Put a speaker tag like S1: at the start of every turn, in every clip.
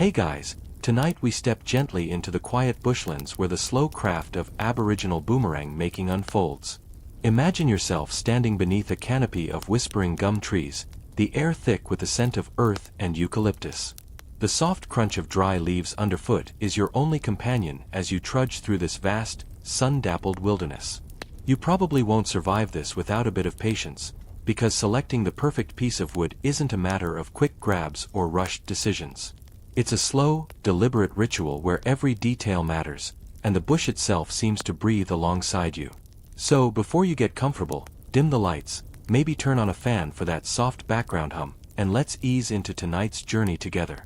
S1: Hey guys, tonight we step gently into the quiet bushlands where the slow craft of Aboriginal boomerang making unfolds. Imagine yourself standing beneath a canopy of whispering gum trees, the air thick with the scent of earth and eucalyptus. The soft crunch of dry leaves underfoot is your only companion as you trudge through this vast, sun-dappled wilderness. You probably won't survive this without a bit of patience, because selecting the perfect piece of wood isn't a matter of quick grabs or rushed decisions. It's a slow, deliberate ritual where every detail matters, and the bush itself seems to breathe alongside you. So, before you get comfortable, dim the lights, maybe turn on a fan for that soft background hum, and let's ease into tonight's journey together.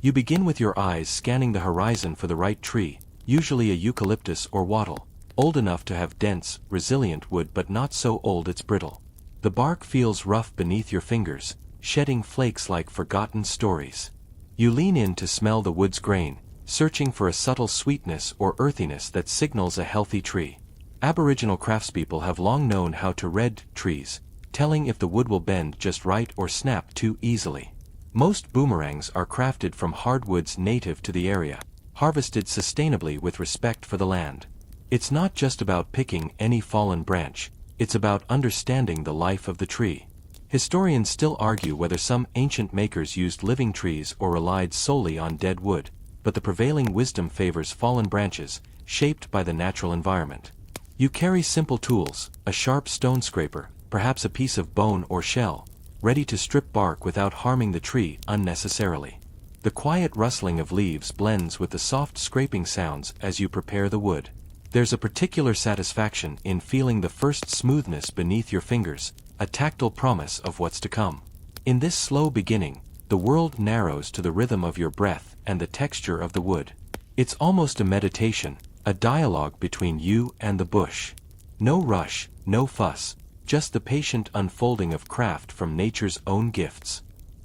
S1: You begin with your eyes scanning the horizon for the right tree, usually a eucalyptus or wattle, old enough to have dense, resilient wood but not so old it's brittle. The bark feels rough beneath your fingers, shedding flakes like forgotten stories. You lean in to smell the wood's grain, searching for a subtle sweetness or earthiness that signals a healthy tree. Aboriginal craftspeople have long known how to read trees, telling if the wood will bend just right or snap too easily. Most boomerangs are crafted from hardwoods native to the area, harvested sustainably with respect for the land. It's not just about picking any fallen branch, it's about understanding the life of the tree. Historians still argue whether some ancient makers used living trees or relied solely on dead wood, but the prevailing wisdom favors fallen branches, shaped by the natural environment. You carry simple tools, a sharp stone scraper, perhaps a piece of bone or shell, ready to strip bark without harming the tree unnecessarily. The quiet rustling of leaves blends with the soft scraping sounds as you prepare the wood. There's a particular satisfaction in feeling the first smoothness beneath your fingers, a tactile promise of what's to come. In this slow beginning, the world narrows to the rhythm of your breath and the texture of the wood. It's almost a meditation, a dialogue between you and the bush. No rush, no fuss, just the patient unfolding of craft from nature's own gifts.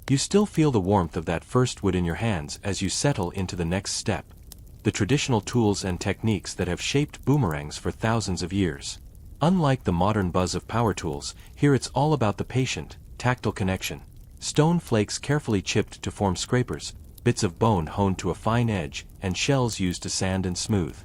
S1: You still feel the warmth of that first wood in your hands as you settle into the next step, the traditional tools and techniques that have shaped boomerangs for thousands of years. Unlike the modern buzz of power tools, here it's all about the patient, tactile connection. Stone flakes carefully chipped to form scrapers, bits of bone honed to a fine edge, and shells used to sand and smooth.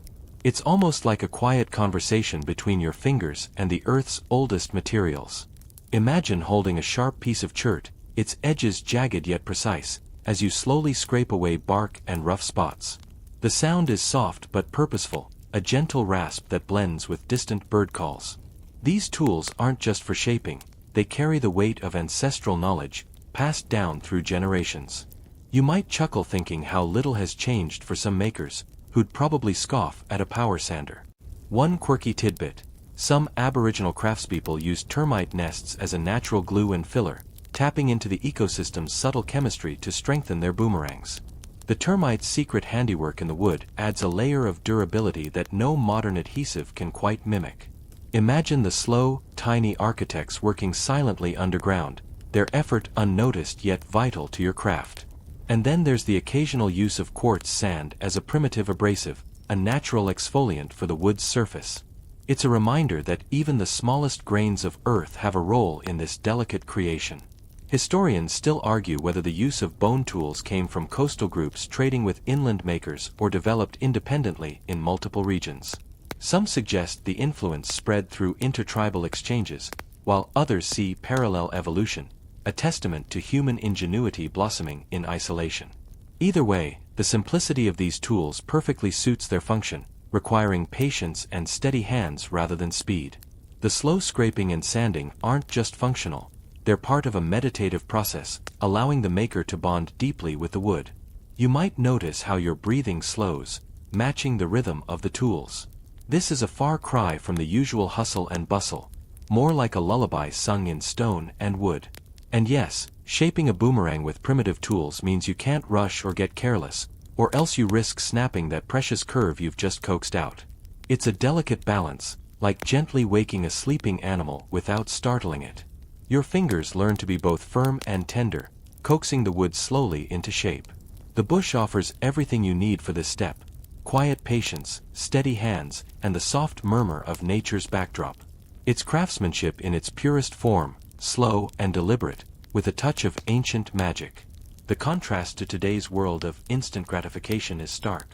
S1: It's almost like a quiet conversation between your fingers and the earth's oldest materials. Imagine holding a sharp piece of chert, its edges jagged yet precise, as you slowly scrape away bark and rough spots. The sound is soft but purposeful, a gentle rasp that blends with distant bird calls. These tools aren't just for shaping, they carry the weight of ancestral knowledge, passed down through generations. You might chuckle thinking how little has changed for some makers, who'd probably scoff at a power sander. One quirky tidbit: some Aboriginal craftspeople used termite nests as a natural glue and filler, tapping into the ecosystem's subtle chemistry to strengthen their boomerangs. The termite's secret handiwork in the wood adds a layer of durability that no modern adhesive can quite mimic. Imagine the slow, tiny architects working silently underground, their effort unnoticed yet vital to your craft. And then there's the occasional use of quartz sand as a primitive abrasive, a natural exfoliant for the wood's surface. It's a reminder that even the smallest grains of earth have a role in this delicate creation. Historians still argue whether the use of bone tools came from coastal groups trading with inland makers or developed independently in multiple regions. Some suggest the influence spread through intertribal exchanges, while others see parallel evolution, a testament to human ingenuity blossoming in isolation. Either way, the simplicity of these tools perfectly suits their function, requiring patience and steady hands rather than speed. The slow scraping and sanding aren't just functional, they're part of a meditative process, allowing the maker to bond deeply with the wood. You might notice how your breathing slows, matching the rhythm of the tools. This is a far cry from the usual hustle and bustle, more like a lullaby sung in stone and wood. And yes, shaping a boomerang with primitive tools means you can't rush or get careless, or else you risk snapping that precious curve you've just coaxed out. It's a delicate balance, like gently waking a sleeping animal without startling it. Your fingers learn to be both firm and tender, coaxing the wood slowly into shape. The bush offers everything you need for this step: quiet patience, steady hands, and the soft murmur of nature's backdrop. It's craftsmanship in its purest form, slow and deliberate, with a touch of ancient magic. The contrast to today's world of instant gratification is stark.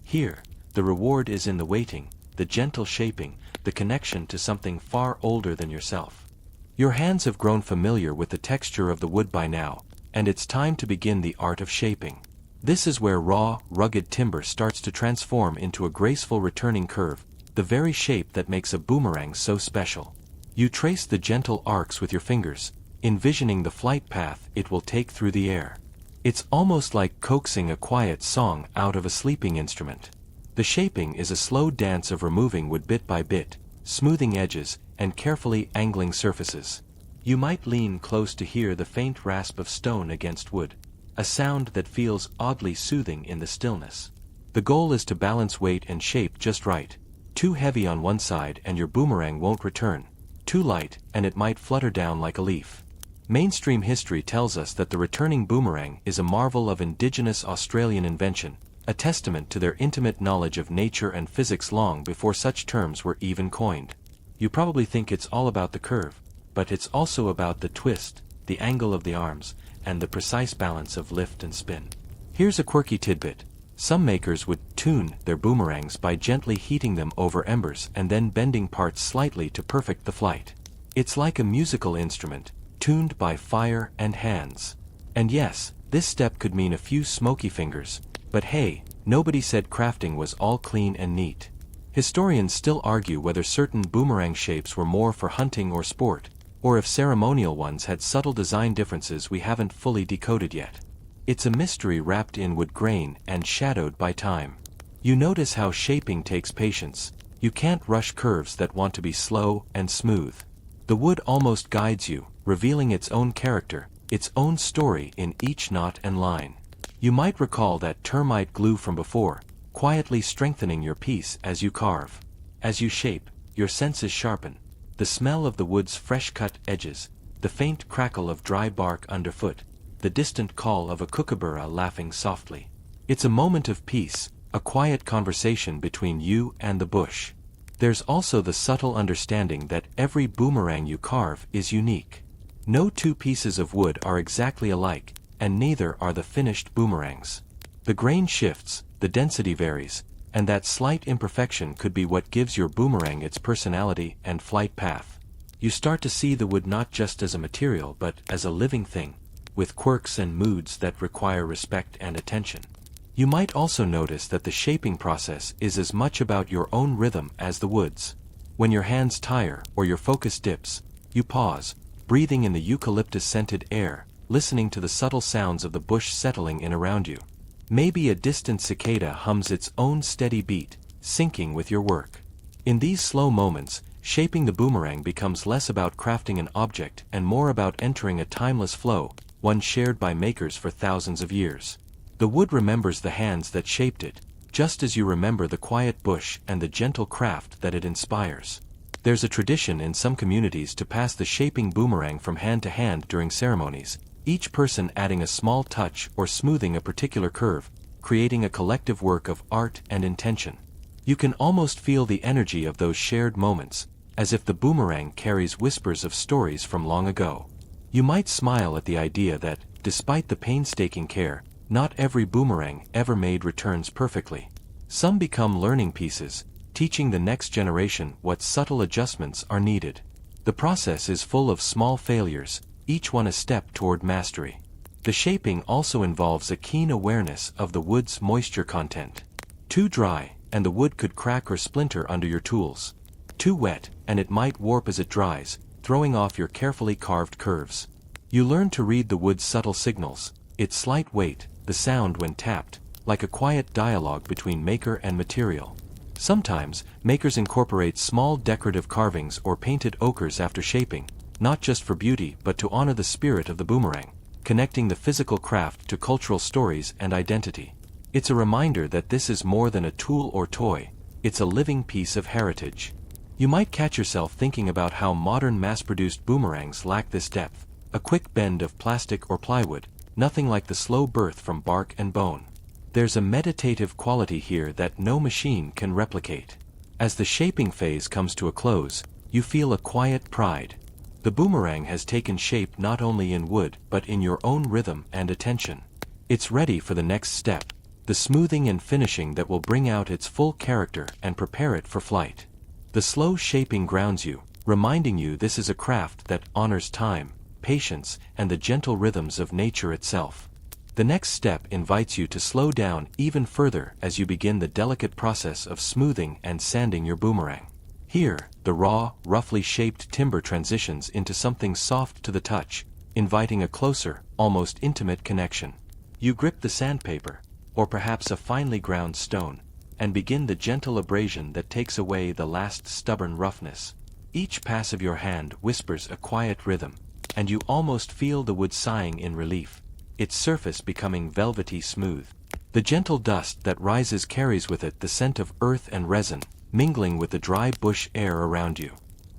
S1: Here, the reward is in the waiting, the gentle shaping, the connection to something far older than yourself. Your hands have grown familiar with the texture of the wood by now, and it's time to begin the art of shaping. This is where raw, rugged timber starts to transform into a graceful returning curve, the very shape that makes a boomerang so special. You trace the gentle arcs with your fingers, envisioning the flight path it will take through the air. It's almost like coaxing a quiet song out of a sleeping instrument. The shaping is a slow dance of removing wood bit by bit, smoothing edges, and carefully angling surfaces. You might lean close to hear the faint rasp of stone against wood, a sound that feels oddly soothing in the stillness. The goal is to balance weight and shape just right. Too heavy on one side and your boomerang won't return. Too light, and it might flutter down like a leaf. Mainstream history tells us that the returning boomerang is a marvel of indigenous Australian invention, a testament to their intimate knowledge of nature and physics long before such terms were even coined. You probably think it's all about the curve, but it's also about the twist, the angle of the arms, and the precise balance of lift and spin. Here's a quirky tidbit. Some makers would tune their boomerangs by gently heating them over embers and then bending parts slightly to perfect the flight. It's like a musical instrument, tuned by fire and hands. And yes, this step could mean a few smoky fingers, but hey, nobody said crafting was all clean and neat. Historians still argue whether certain boomerang shapes were more for hunting or sport, or if ceremonial ones had subtle design differences we haven't fully decoded yet. It's a mystery wrapped in wood grain and shadowed by time. You notice how shaping takes patience. You can't rush curves that want to be slow and smooth. The wood almost guides you, revealing its own character, its own story in each knot and line. You might recall that termite glue from before, quietly strengthening your piece as you carve. As you shape, your senses sharpen. The smell of the wood's fresh-cut edges, the faint crackle of dry bark underfoot, the distant call of a kookaburra laughing softly. It's a moment of peace, a quiet conversation between you and the bush. There's also the subtle understanding that every boomerang you carve is unique. No two pieces of wood are exactly alike, and neither are the finished boomerangs. The grain shifts, the density varies, and that slight imperfection could be what gives your boomerang its personality and flight path. You start to see the wood not just as a material but as a living thing, with quirks and moods that require respect and attention. You might also notice that the shaping process is as much about your own rhythm as the wood's. When your hands tire or your focus dips, you pause, breathing in the eucalyptus-scented air, listening to the subtle sounds of the bush settling in around you. Maybe a distant cicada hums its own steady beat, syncing with your work. In these slow moments, shaping the boomerang becomes less about crafting an object and more about entering a timeless flow, one shared by makers for thousands of years. The wood remembers the hands that shaped it, just as you remember the quiet bush and the gentle craft that it inspires. There's a tradition in some communities to pass the shaping boomerang from hand to hand during ceremonies, each person adding a small touch or smoothing a particular curve, creating a collective work of art and intention. You can almost feel the energy of those shared moments, as if the boomerang carries whispers of stories from long ago. You might smile at the idea that, despite the painstaking care, not every boomerang ever made returns perfectly. Some become learning pieces, teaching the next generation what subtle adjustments are needed. The process is full of small failures, each one a step toward mastery. The shaping also involves a keen awareness of the wood's moisture content. Too dry, and the wood could crack or splinter under your tools. Too wet, and it might warp as it dries, throwing off your carefully carved curves. You learn to read the wood's subtle signals, its slight weight, the sound when tapped, like a quiet dialogue between maker and material. Sometimes, makers incorporate small decorative carvings or painted ochres after shaping, not just for beauty but to honor the spirit of the boomerang, connecting the physical craft to cultural stories and identity. It's a reminder that this is more than a tool or toy, it's a living piece of heritage. You might catch yourself thinking about how modern mass-produced boomerangs lack this depth, a quick bend of plastic or plywood, nothing like the slow birth from bark and bone. There's a meditative quality here that no machine can replicate. As the shaping phase comes to a close, you feel a quiet pride. The boomerang has taken shape not only in wood but in your own rhythm and attention. It's ready for the next step, the smoothing and finishing that will bring out its full character and prepare it for flight. The slow shaping grounds you, reminding you this is a craft that honors time, patience, and the gentle rhythms of nature itself. The next step invites you to slow down even further as you begin the delicate process of smoothing and sanding your boomerang. Here, the raw, roughly shaped timber transitions into something soft to the touch, inviting a closer, almost intimate connection. You grip the sandpaper, or perhaps a finely ground stone, and begin the gentle abrasion that takes away the last stubborn roughness. Each pass of your hand whispers a quiet rhythm, and you almost feel the wood sighing in relief, its surface becoming velvety smooth. The gentle dust that rises carries with it the scent of earth and resin, mingling with the dry bush air around you.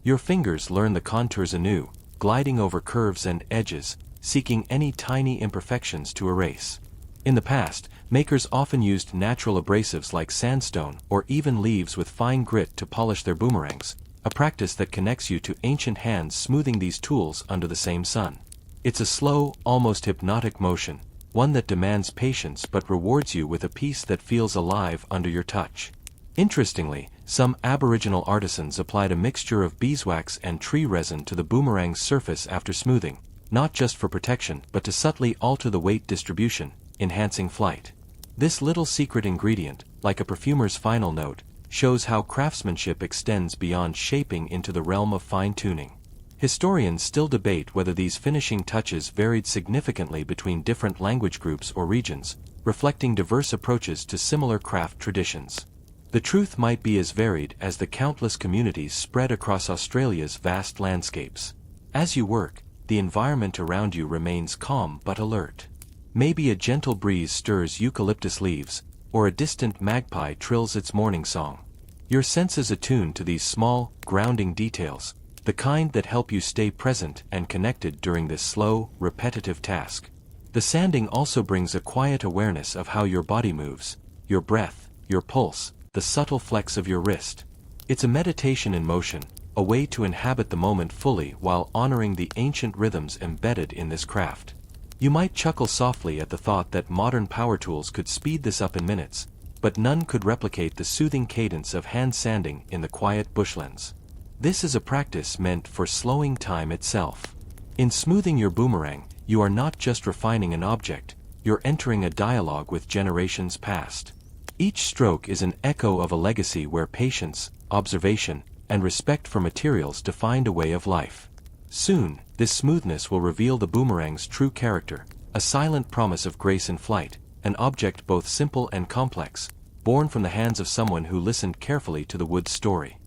S1: Your fingers learn the contours anew, gliding over curves and edges, seeking any tiny imperfections to erase. In the past, makers often used natural abrasives like sandstone or even leaves with fine grit to polish their boomerangs, a practice that connects you to ancient hands smoothing these tools under the same sun. It's a slow, almost hypnotic motion, one that demands patience but rewards you with a piece that feels alive under your touch. Interestingly, some Aboriginal artisans applied a mixture of beeswax and tree resin to the boomerang's surface after smoothing, not just for protection but to subtly alter the weight distribution, enhancing flight. This little secret ingredient, like a perfumer's final note, shows how craftsmanship extends beyond shaping into the realm of fine-tuning. Historians still debate whether these finishing touches varied significantly between different language groups or regions, reflecting diverse approaches to similar craft traditions. The truth might be as varied as the countless communities spread across Australia's vast landscapes. As you work, the environment around you remains calm but alert. Maybe a gentle breeze stirs eucalyptus leaves, or a distant magpie trills its morning song. Your senses attune to these small, grounding details, the kind that help you stay present and connected during this slow, repetitive task. The sanding also brings a quiet awareness of how your body moves, your breath, your pulse, the subtle flex of your wrist. It's a meditation in motion, a way to inhabit the moment fully while honoring the ancient rhythms embedded in this craft. You might chuckle softly at the thought that modern power tools could speed this up in minutes, but none could replicate the soothing cadence of hand sanding in the quiet bushlands. This is a practice meant for slowing time itself. In smoothing your boomerang, you are not just refining an object, you're entering a dialogue with generations past. Each stroke is an echo of a legacy where patience, observation, and respect for materials defined a way of life. Soon, this smoothness will reveal the boomerang's true character, a silent promise of grace in flight, an object both simple and complex, born from the hands of someone who listened carefully to the wood's story.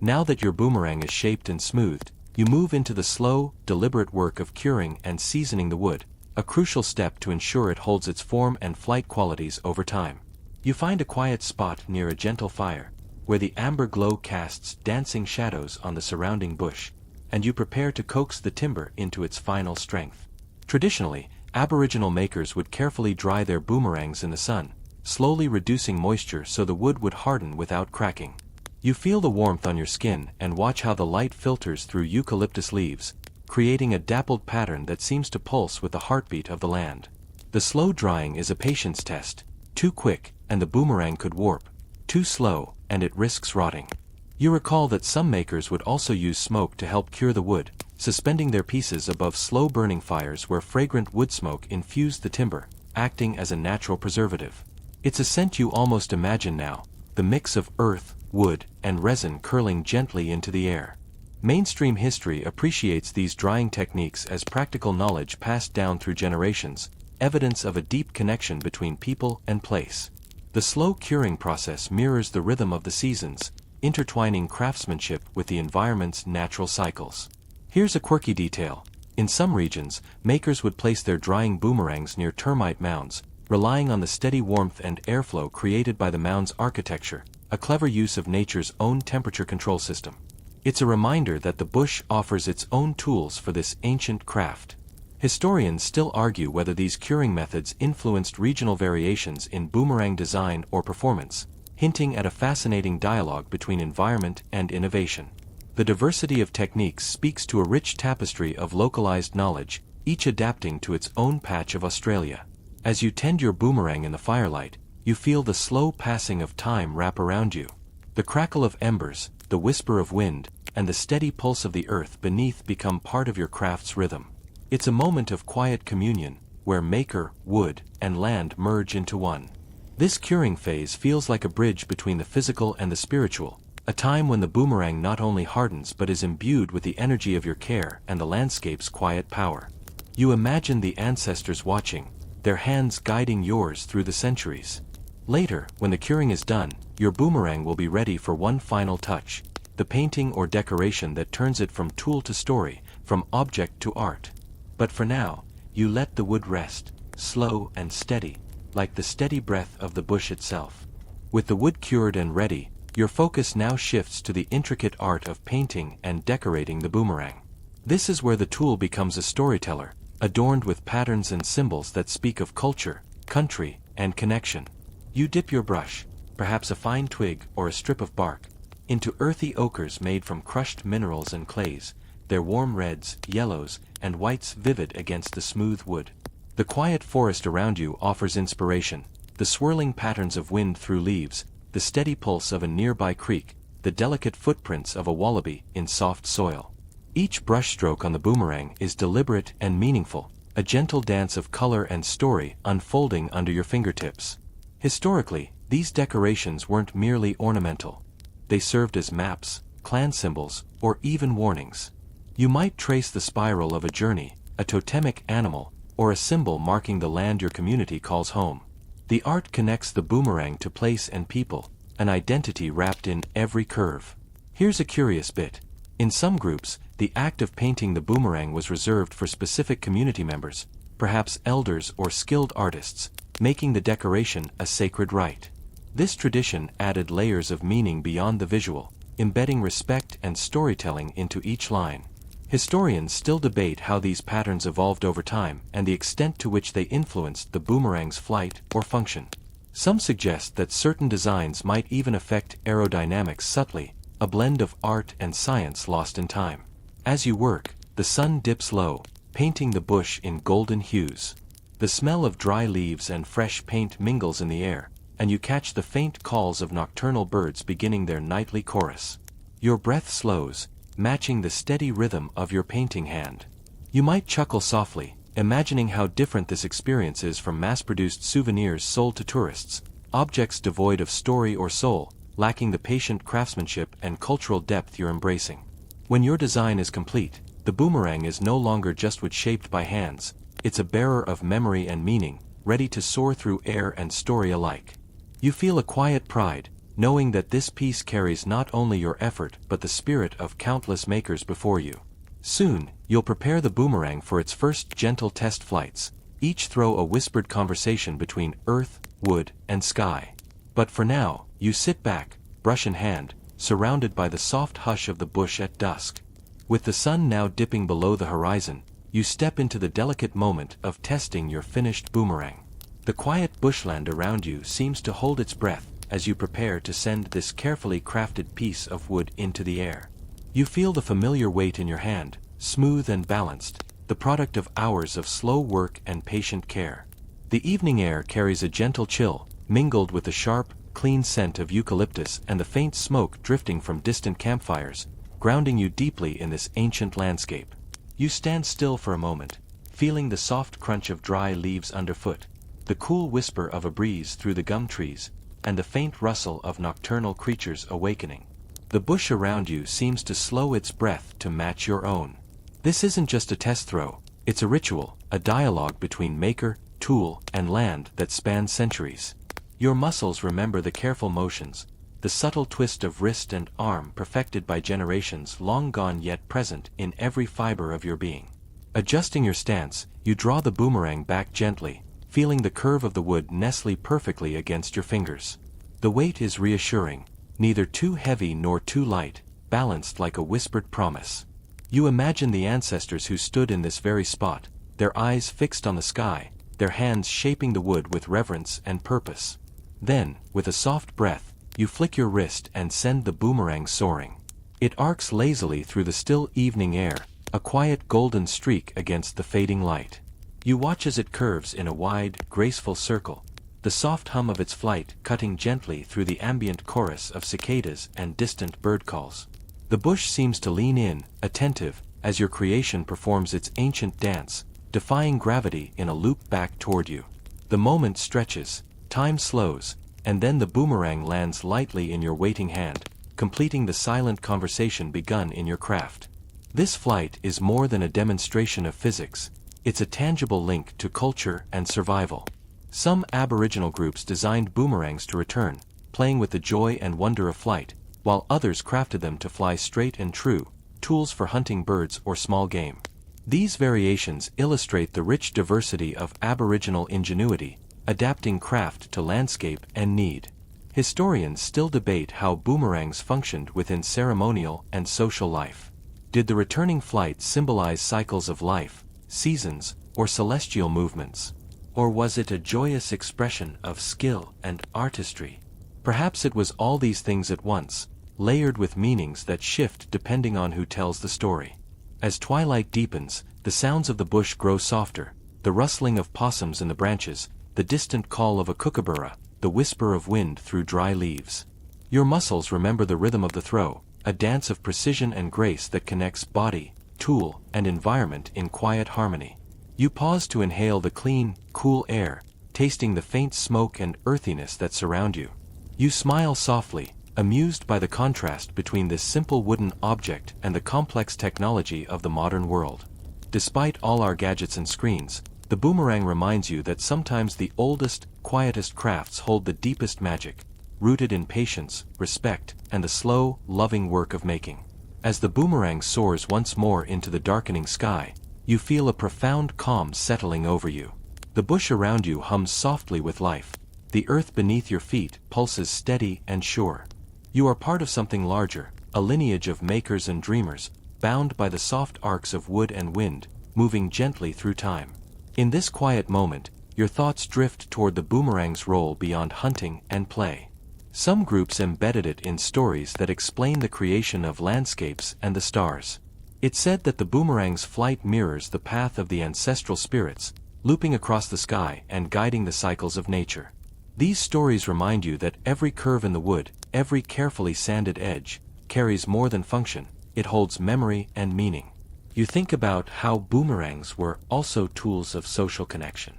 S1: Now that your boomerang is shaped and smoothed, you move into the slow, deliberate work of curing and seasoning the wood, a crucial step to ensure it holds its form and flight qualities over time. You find a quiet spot near a gentle fire, where the amber glow casts dancing shadows on the surrounding bush, and you prepare to coax the timber into its final strength. Traditionally, Aboriginal makers would carefully dry their boomerangs in the sun, slowly reducing moisture so the wood would harden without cracking. You feel the warmth on your skin and watch how the light filters through eucalyptus leaves, creating a dappled pattern that seems to pulse with the heartbeat of the land. The slow drying is a patience test. Too quick, and the boomerang could warp. Too slow, and it risks rotting. You recall that some makers would also use smoke to help cure the wood, suspending their pieces above slow-burning fires where fragrant wood smoke infused the timber, acting as a natural preservative. It's a scent you almost imagine now, the mix of earth, wood, and resin curling gently into the air. Mainstream history appreciates these drying techniques as practical knowledge passed down through generations, evidence of a deep connection between people and place. The slow curing process mirrors the rhythm of the seasons, intertwining craftsmanship with the environment's natural cycles. Here's a quirky detail. In some regions, makers would place their drying boomerangs near termite mounds, relying on the steady warmth and airflow created by the mound's architecture, a clever use of nature's own temperature control system. It's a reminder that the bush offers its own tools for this ancient craft. Historians still argue whether these curing methods influenced regional variations in boomerang design or performance, hinting at a fascinating dialogue between environment and innovation. The diversity of techniques speaks to a rich tapestry of localized knowledge, each adapting to its own patch of Australia. As you tend your boomerang in the firelight, you feel the slow passing of time wrap around you. The crackle of embers, the whisper of wind, and the steady pulse of the earth beneath become part of your craft's rhythm. It's a moment of quiet communion, where maker, wood, and land merge into one. This curing phase feels like a bridge between the physical and the spiritual, a time when the boomerang not only hardens but is imbued with the energy of your care and the landscape's quiet power. You imagine the ancestors watching, their hands guiding yours through the centuries. Later, when the curing is done, your boomerang will be ready for one final touch, the painting or decoration that turns it from tool to story, from object to art. But for now, you let the wood rest, slow and steady, like the steady breath of the bush itself. With the wood cured and ready, your focus now shifts to the intricate art of painting and decorating the boomerang. This is where the tool becomes a storyteller, adorned with patterns and symbols that speak of culture, country, and connection. You dip your brush, perhaps a fine twig or a strip of bark, into earthy ochres made from crushed minerals and clays, their warm reds, yellows, and whites vivid against the smooth wood. The quiet forest around you offers inspiration, the swirling patterns of wind through leaves, the steady pulse of a nearby creek, the delicate footprints of a wallaby in soft soil. Each brushstroke on the boomerang is deliberate and meaningful, a gentle dance of color and story unfolding under your fingertips. Historically, these decorations weren't merely ornamental. They served as maps, clan symbols, or even warnings. You might trace the spiral of a journey, a totemic animal, or a symbol marking the land your community calls home. The art connects the boomerang to place and people, an identity wrapped in every curve. Here's a curious bit. In some groups, the act of painting the boomerang was reserved for specific community members, perhaps elders or skilled artists, making the decoration a sacred rite. This tradition added layers of meaning beyond the visual, embedding respect and storytelling into each line. Historians still debate how these patterns evolved over time and the extent to which they influenced the boomerang's flight or function. Some suggest that certain designs might even affect aerodynamics subtly, a blend of art and science lost in time. As you work, the sun dips low, painting the bush in golden hues. The smell of dry leaves and fresh paint mingles in the air, and you catch the faint calls of nocturnal birds beginning their nightly chorus. Your breath slows, matching the steady rhythm of your painting hand. You might chuckle softly, imagining how different this experience is from mass-produced souvenirs sold to tourists, objects devoid of story or soul, lacking the patient craftsmanship and cultural depth you're embracing. When your design is complete, the boomerang is no longer just wood shaped by hands, it's a bearer of memory and meaning, ready to soar through air and story alike. You feel a quiet pride, knowing that this piece carries not only your effort but the spirit of countless makers before you. Soon, you'll prepare the boomerang for its first gentle test flights, each throw a whispered conversation between earth, wood, and sky. But for now, you sit back, brush in hand, surrounded by the soft hush of the bush at dusk. With the sun now dipping below the horizon, you step into the delicate moment of testing your finished boomerang. The quiet bushland around you seems to hold its breath as you prepare to send this carefully crafted piece of wood into the air. You feel the familiar weight in your hand, smooth and balanced, the product of hours of slow work and patient care. The evening air carries a gentle chill, mingled with the sharp, clean scent of eucalyptus and the faint smoke drifting from distant campfires, grounding you deeply in this ancient landscape. You stand still for a moment, feeling the soft crunch of dry leaves underfoot, the cool whisper of a breeze through the gum trees, and the faint rustle of nocturnal creatures awakening. The bush around you seems to slow its breath to match your own. This isn't just a test throw, it's a ritual, a dialogue between maker, tool, and land that spans centuries. Your muscles remember the careful motions, the subtle twist of wrist and arm perfected by generations long gone yet present in every fiber of your being. Adjusting your stance, you draw the boomerang back gently, feeling the curve of the wood nestle perfectly against your fingers. The weight is reassuring, neither too heavy nor too light, balanced like a whispered promise. You imagine the ancestors who stood in this very spot, their eyes fixed on the sky, their hands shaping the wood with reverence and purpose. Then, with a soft breath, you flick your wrist and send the boomerang soaring. It arcs lazily through the still evening air, a quiet golden streak against the fading light. You watch as it curves in a wide, graceful circle, the soft hum of its flight cutting gently through the ambient chorus of cicadas and distant bird calls. The bush seems to lean in, attentive, as your creation performs its ancient dance, defying gravity in a loop back toward you. The moment stretches, time slows, and then the boomerang lands lightly in your waiting hand, completing the silent conversation begun in your craft. This flight is more than a demonstration of physics, it's a tangible link to culture and survival. Some Aboriginal groups designed boomerangs to return, playing with the joy and wonder of flight, while others crafted them to fly straight and true, tools for hunting birds or small game. These variations illustrate the rich diversity of Aboriginal ingenuity, adapting craft to landscape and need. Historians still debate how boomerangs functioned within ceremonial and social life. Did the returning flight symbolize cycles of life, seasons, or celestial movements? Or was it a joyous expression of skill and artistry? Perhaps it was all these things at once, layered with meanings that shift depending on who tells the story. As twilight deepens, the sounds of the bush grow softer, the rustling of possums in the branches, the distant call of a kookaburra, the whisper of wind through dry leaves. Your muscles remember the rhythm of the throw, a dance of precision and grace that connects body, tool, and environment in quiet harmony. You pause to inhale the clean, cool air, tasting the faint smoke and earthiness that surround you. You smile softly, amused by the contrast between this simple wooden object and the complex technology of the modern world. Despite all our gadgets and screens, the boomerang reminds you that sometimes the oldest, quietest crafts hold the deepest magic, rooted in patience, respect, and the slow, loving work of making. As the boomerang soars once more into the darkening sky, you feel a profound calm settling over you. The bush around you hums softly with life. The earth beneath your feet pulses steady and sure. You are part of something larger, a lineage of makers and dreamers, bound by the soft arcs of wood and wind, moving gently through time. In this quiet moment, your thoughts drift toward the boomerang's role beyond hunting and play. Some groups embedded it in stories that explain the creation of landscapes and the stars. It's said that the boomerang's flight mirrors the path of the ancestral spirits, looping across the sky and guiding the cycles of nature. These stories remind you that every curve in the wood, every carefully sanded edge, carries more than function, it holds memory and meaning. You think about how boomerangs were also tools of social connection.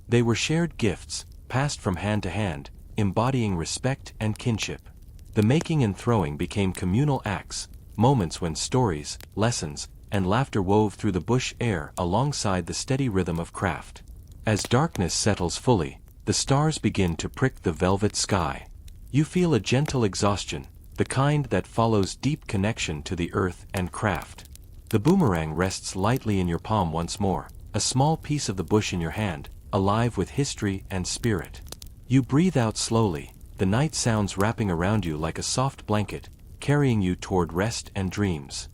S1: They were shared gifts, passed from hand to hand, embodying respect and kinship. The making and throwing became communal acts, moments when stories, lessons, and laughter wove through the bush air alongside the steady rhythm of craft. As darkness settles fully, the stars begin to prick the velvet sky. You feel a gentle exhaustion, the kind that follows deep connection to the earth and craft. The boomerang rests lightly in your palm once more, a small piece of the bush in your hand, alive with history and spirit. You breathe out slowly, the night sounds wrapping around you like a soft blanket, carrying you toward rest and dreams.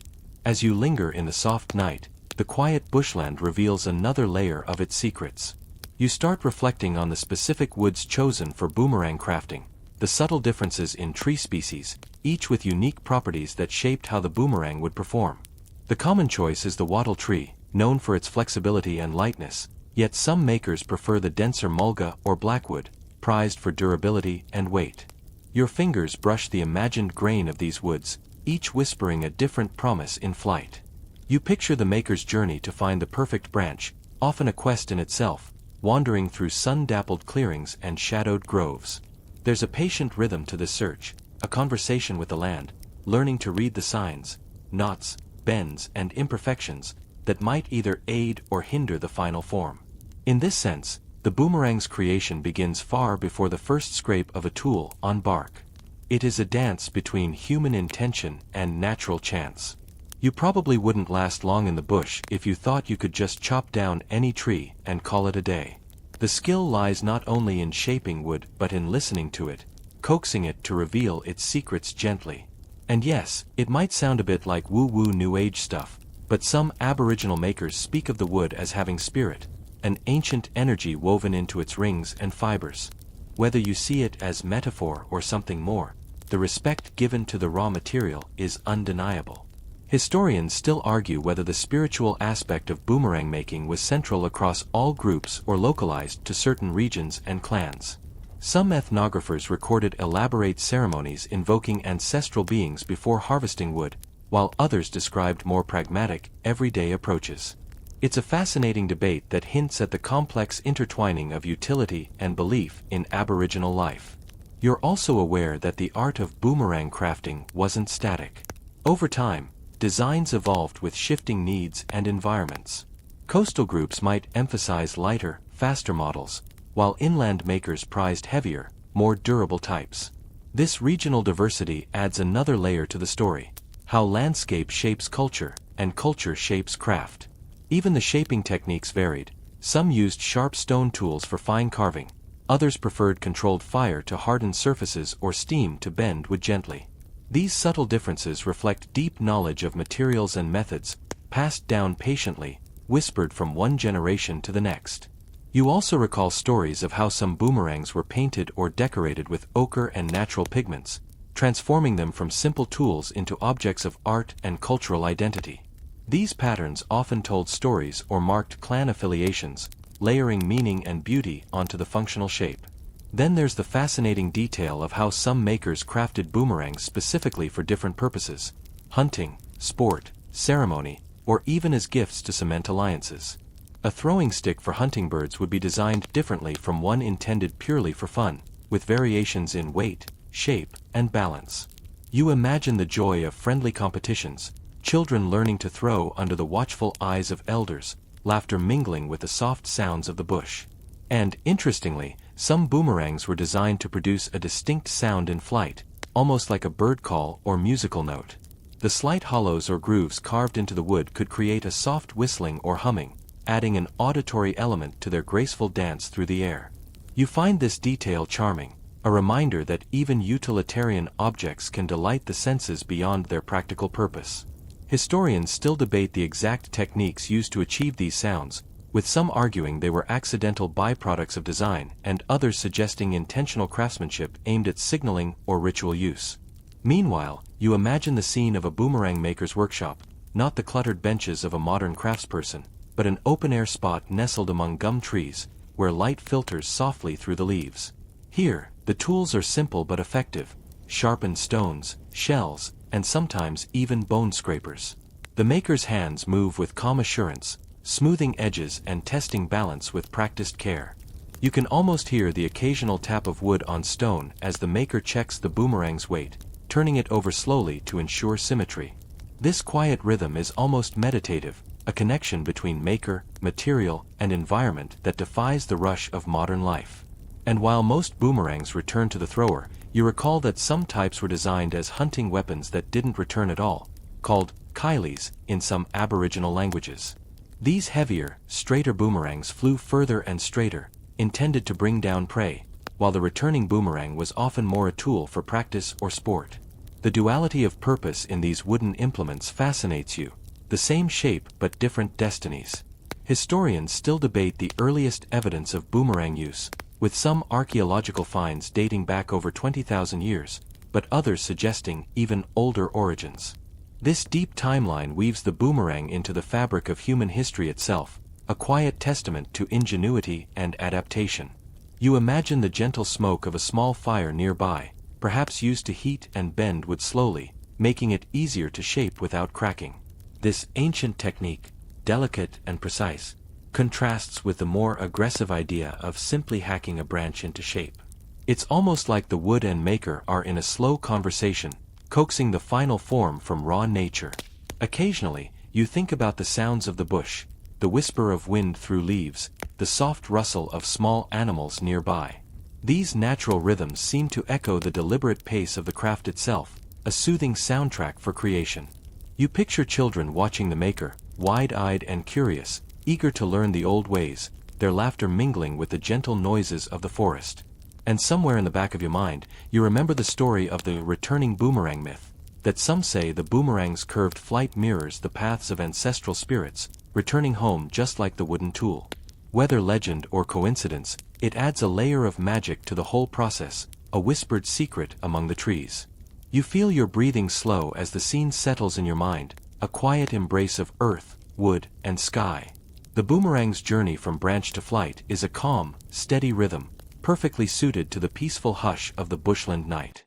S1: As you linger in the soft night, the quiet bushland reveals another layer of its secrets. You start reflecting on the specific woods chosen for boomerang crafting, the subtle differences in tree species, each with unique properties that shaped how the boomerang would perform. The common choice is the wattle tree, known for its flexibility and lightness, yet some makers prefer the denser mulga or blackwood, prized for durability and weight. Your fingers brush the imagined grain of these woods, each whispering a different promise in flight. You picture the maker's journey to find the perfect branch, often a quest in itself, wandering through sun-dappled clearings and shadowed groves. There's a patient rhythm to this search, a conversation with the land, learning to read the signs, knots, bends, and imperfections that might either aid or hinder the final form. In this sense, the boomerang's creation begins far before the first scrape of a tool on bark. It is a dance between human intention and natural chance. You probably wouldn't last long in the bush if you thought you could just chop down any tree and call it a day. The skill lies not only in shaping wood but in listening to it, coaxing it to reveal its secrets gently. And yes, it might sound a bit like woo-woo New Age stuff, but some Aboriginal makers speak of the wood as having spirit, an ancient energy woven into its rings and fibers. Whether you see it as metaphor or something more, the respect given to the raw material is undeniable. Historians still argue whether the spiritual aspect of boomerang making was central across all groups or localized to certain regions and clans. Some ethnographers recorded elaborate ceremonies invoking ancestral beings before harvesting wood, while others described more pragmatic, everyday approaches. It's a fascinating debate that hints at the complex intertwining of utility and belief in Aboriginal life. You're also aware that the art of boomerang crafting wasn't static. Over time, designs evolved with shifting needs and environments. Coastal groups might emphasize lighter, faster models, while inland makers prized heavier, more durable types. This regional diversity adds another layer to the story: how landscape shapes culture, and culture shapes craft. Even the shaping techniques varied. Some used sharp stone tools for fine carving, others preferred controlled fire to harden surfaces or steam to bend wood gently. These subtle differences reflect deep knowledge of materials and methods, passed down patiently, whispered from one generation to the next. You also recall stories of how some boomerangs were painted or decorated with ochre and natural pigments, transforming them from simple tools into objects of art and cultural identity. These patterns often told stories or marked clan affiliations, layering meaning and beauty onto the functional shape. Then there's the fascinating detail of how some makers crafted boomerangs specifically for different purposes: hunting, sport, ceremony, or even as gifts to cement alliances. A throwing stick for hunting birds would be designed differently from one intended purely for fun, with variations in weight, shape, and balance. You imagine the joy of friendly competitions, children learning to throw under the watchful eyes of elders, laughter mingling with the soft sounds of the bush. And, interestingly, some boomerangs were designed to produce a distinct sound in flight, almost like a bird call or musical note. The slight hollows or grooves carved into the wood could create a soft whistling or humming, adding an auditory element to their graceful dance through the air. You find this detail charming, a reminder that even utilitarian objects can delight the senses beyond their practical purpose. Historians still debate the exact techniques used to achieve these sounds, with some arguing they were accidental byproducts of design and others suggesting intentional craftsmanship aimed at signaling or ritual use. Meanwhile, you imagine the scene of a boomerang maker's workshop, not the cluttered benches of a modern craftsperson, but an open-air spot nestled among gum trees, where light filters softly through the leaves. Here, the tools are simple but effective: sharpened stones, shells, and sometimes even bone scrapers. The maker's hands move with calm assurance, smoothing edges and testing balance with practiced care. You can almost hear the occasional tap of wood on stone as the maker checks the boomerang's weight, turning it over slowly to ensure symmetry. This quiet rhythm is almost meditative, a connection between maker, material, and environment that defies the rush of modern life. And while most boomerangs return to the thrower, you recall that some types were designed as hunting weapons that didn't return at all, called kylies in some Aboriginal languages. These heavier, straighter boomerangs flew further and straighter, intended to bring down prey, while the returning boomerang was often more a tool for practice or sport. The duality of purpose in these wooden implements fascinates you: the same shape but different destinies. Historians still debate the earliest evidence of boomerang use, with some archaeological finds dating back over 20,000 years, but others suggesting even older origins. This deep timeline weaves the boomerang into the fabric of human history itself, a quiet testament to ingenuity and adaptation. You imagine the gentle smoke of a small fire nearby, perhaps used to heat and bend wood slowly, making it easier to shape without cracking. This ancient technique, delicate and precise, contrasts with the more aggressive idea of simply hacking a branch into shape. It's almost like the wood and maker are in a slow conversation, coaxing the final form from raw nature. Occasionally, you think about the sounds of the bush, the whisper of wind through leaves, the soft rustle of small animals nearby. These natural rhythms seem to echo the deliberate pace of the craft itself, a soothing soundtrack for creation. You picture children watching the maker, wide-eyed and curious, eager to learn the old ways, their laughter mingling with the gentle noises of the forest. And somewhere in the back of your mind, you remember the story of the returning boomerang myth, that some say the boomerang's curved flight mirrors the paths of ancestral spirits, returning home just like the wooden tool. Whether legend or coincidence, it adds a layer of magic to the whole process, a whispered secret among the trees. You feel your breathing slow as the scene settles in your mind, a quiet embrace of earth, wood, and sky. The boomerang's journey from branch to flight is a calm, steady rhythm, perfectly suited to the peaceful hush of the bushland night.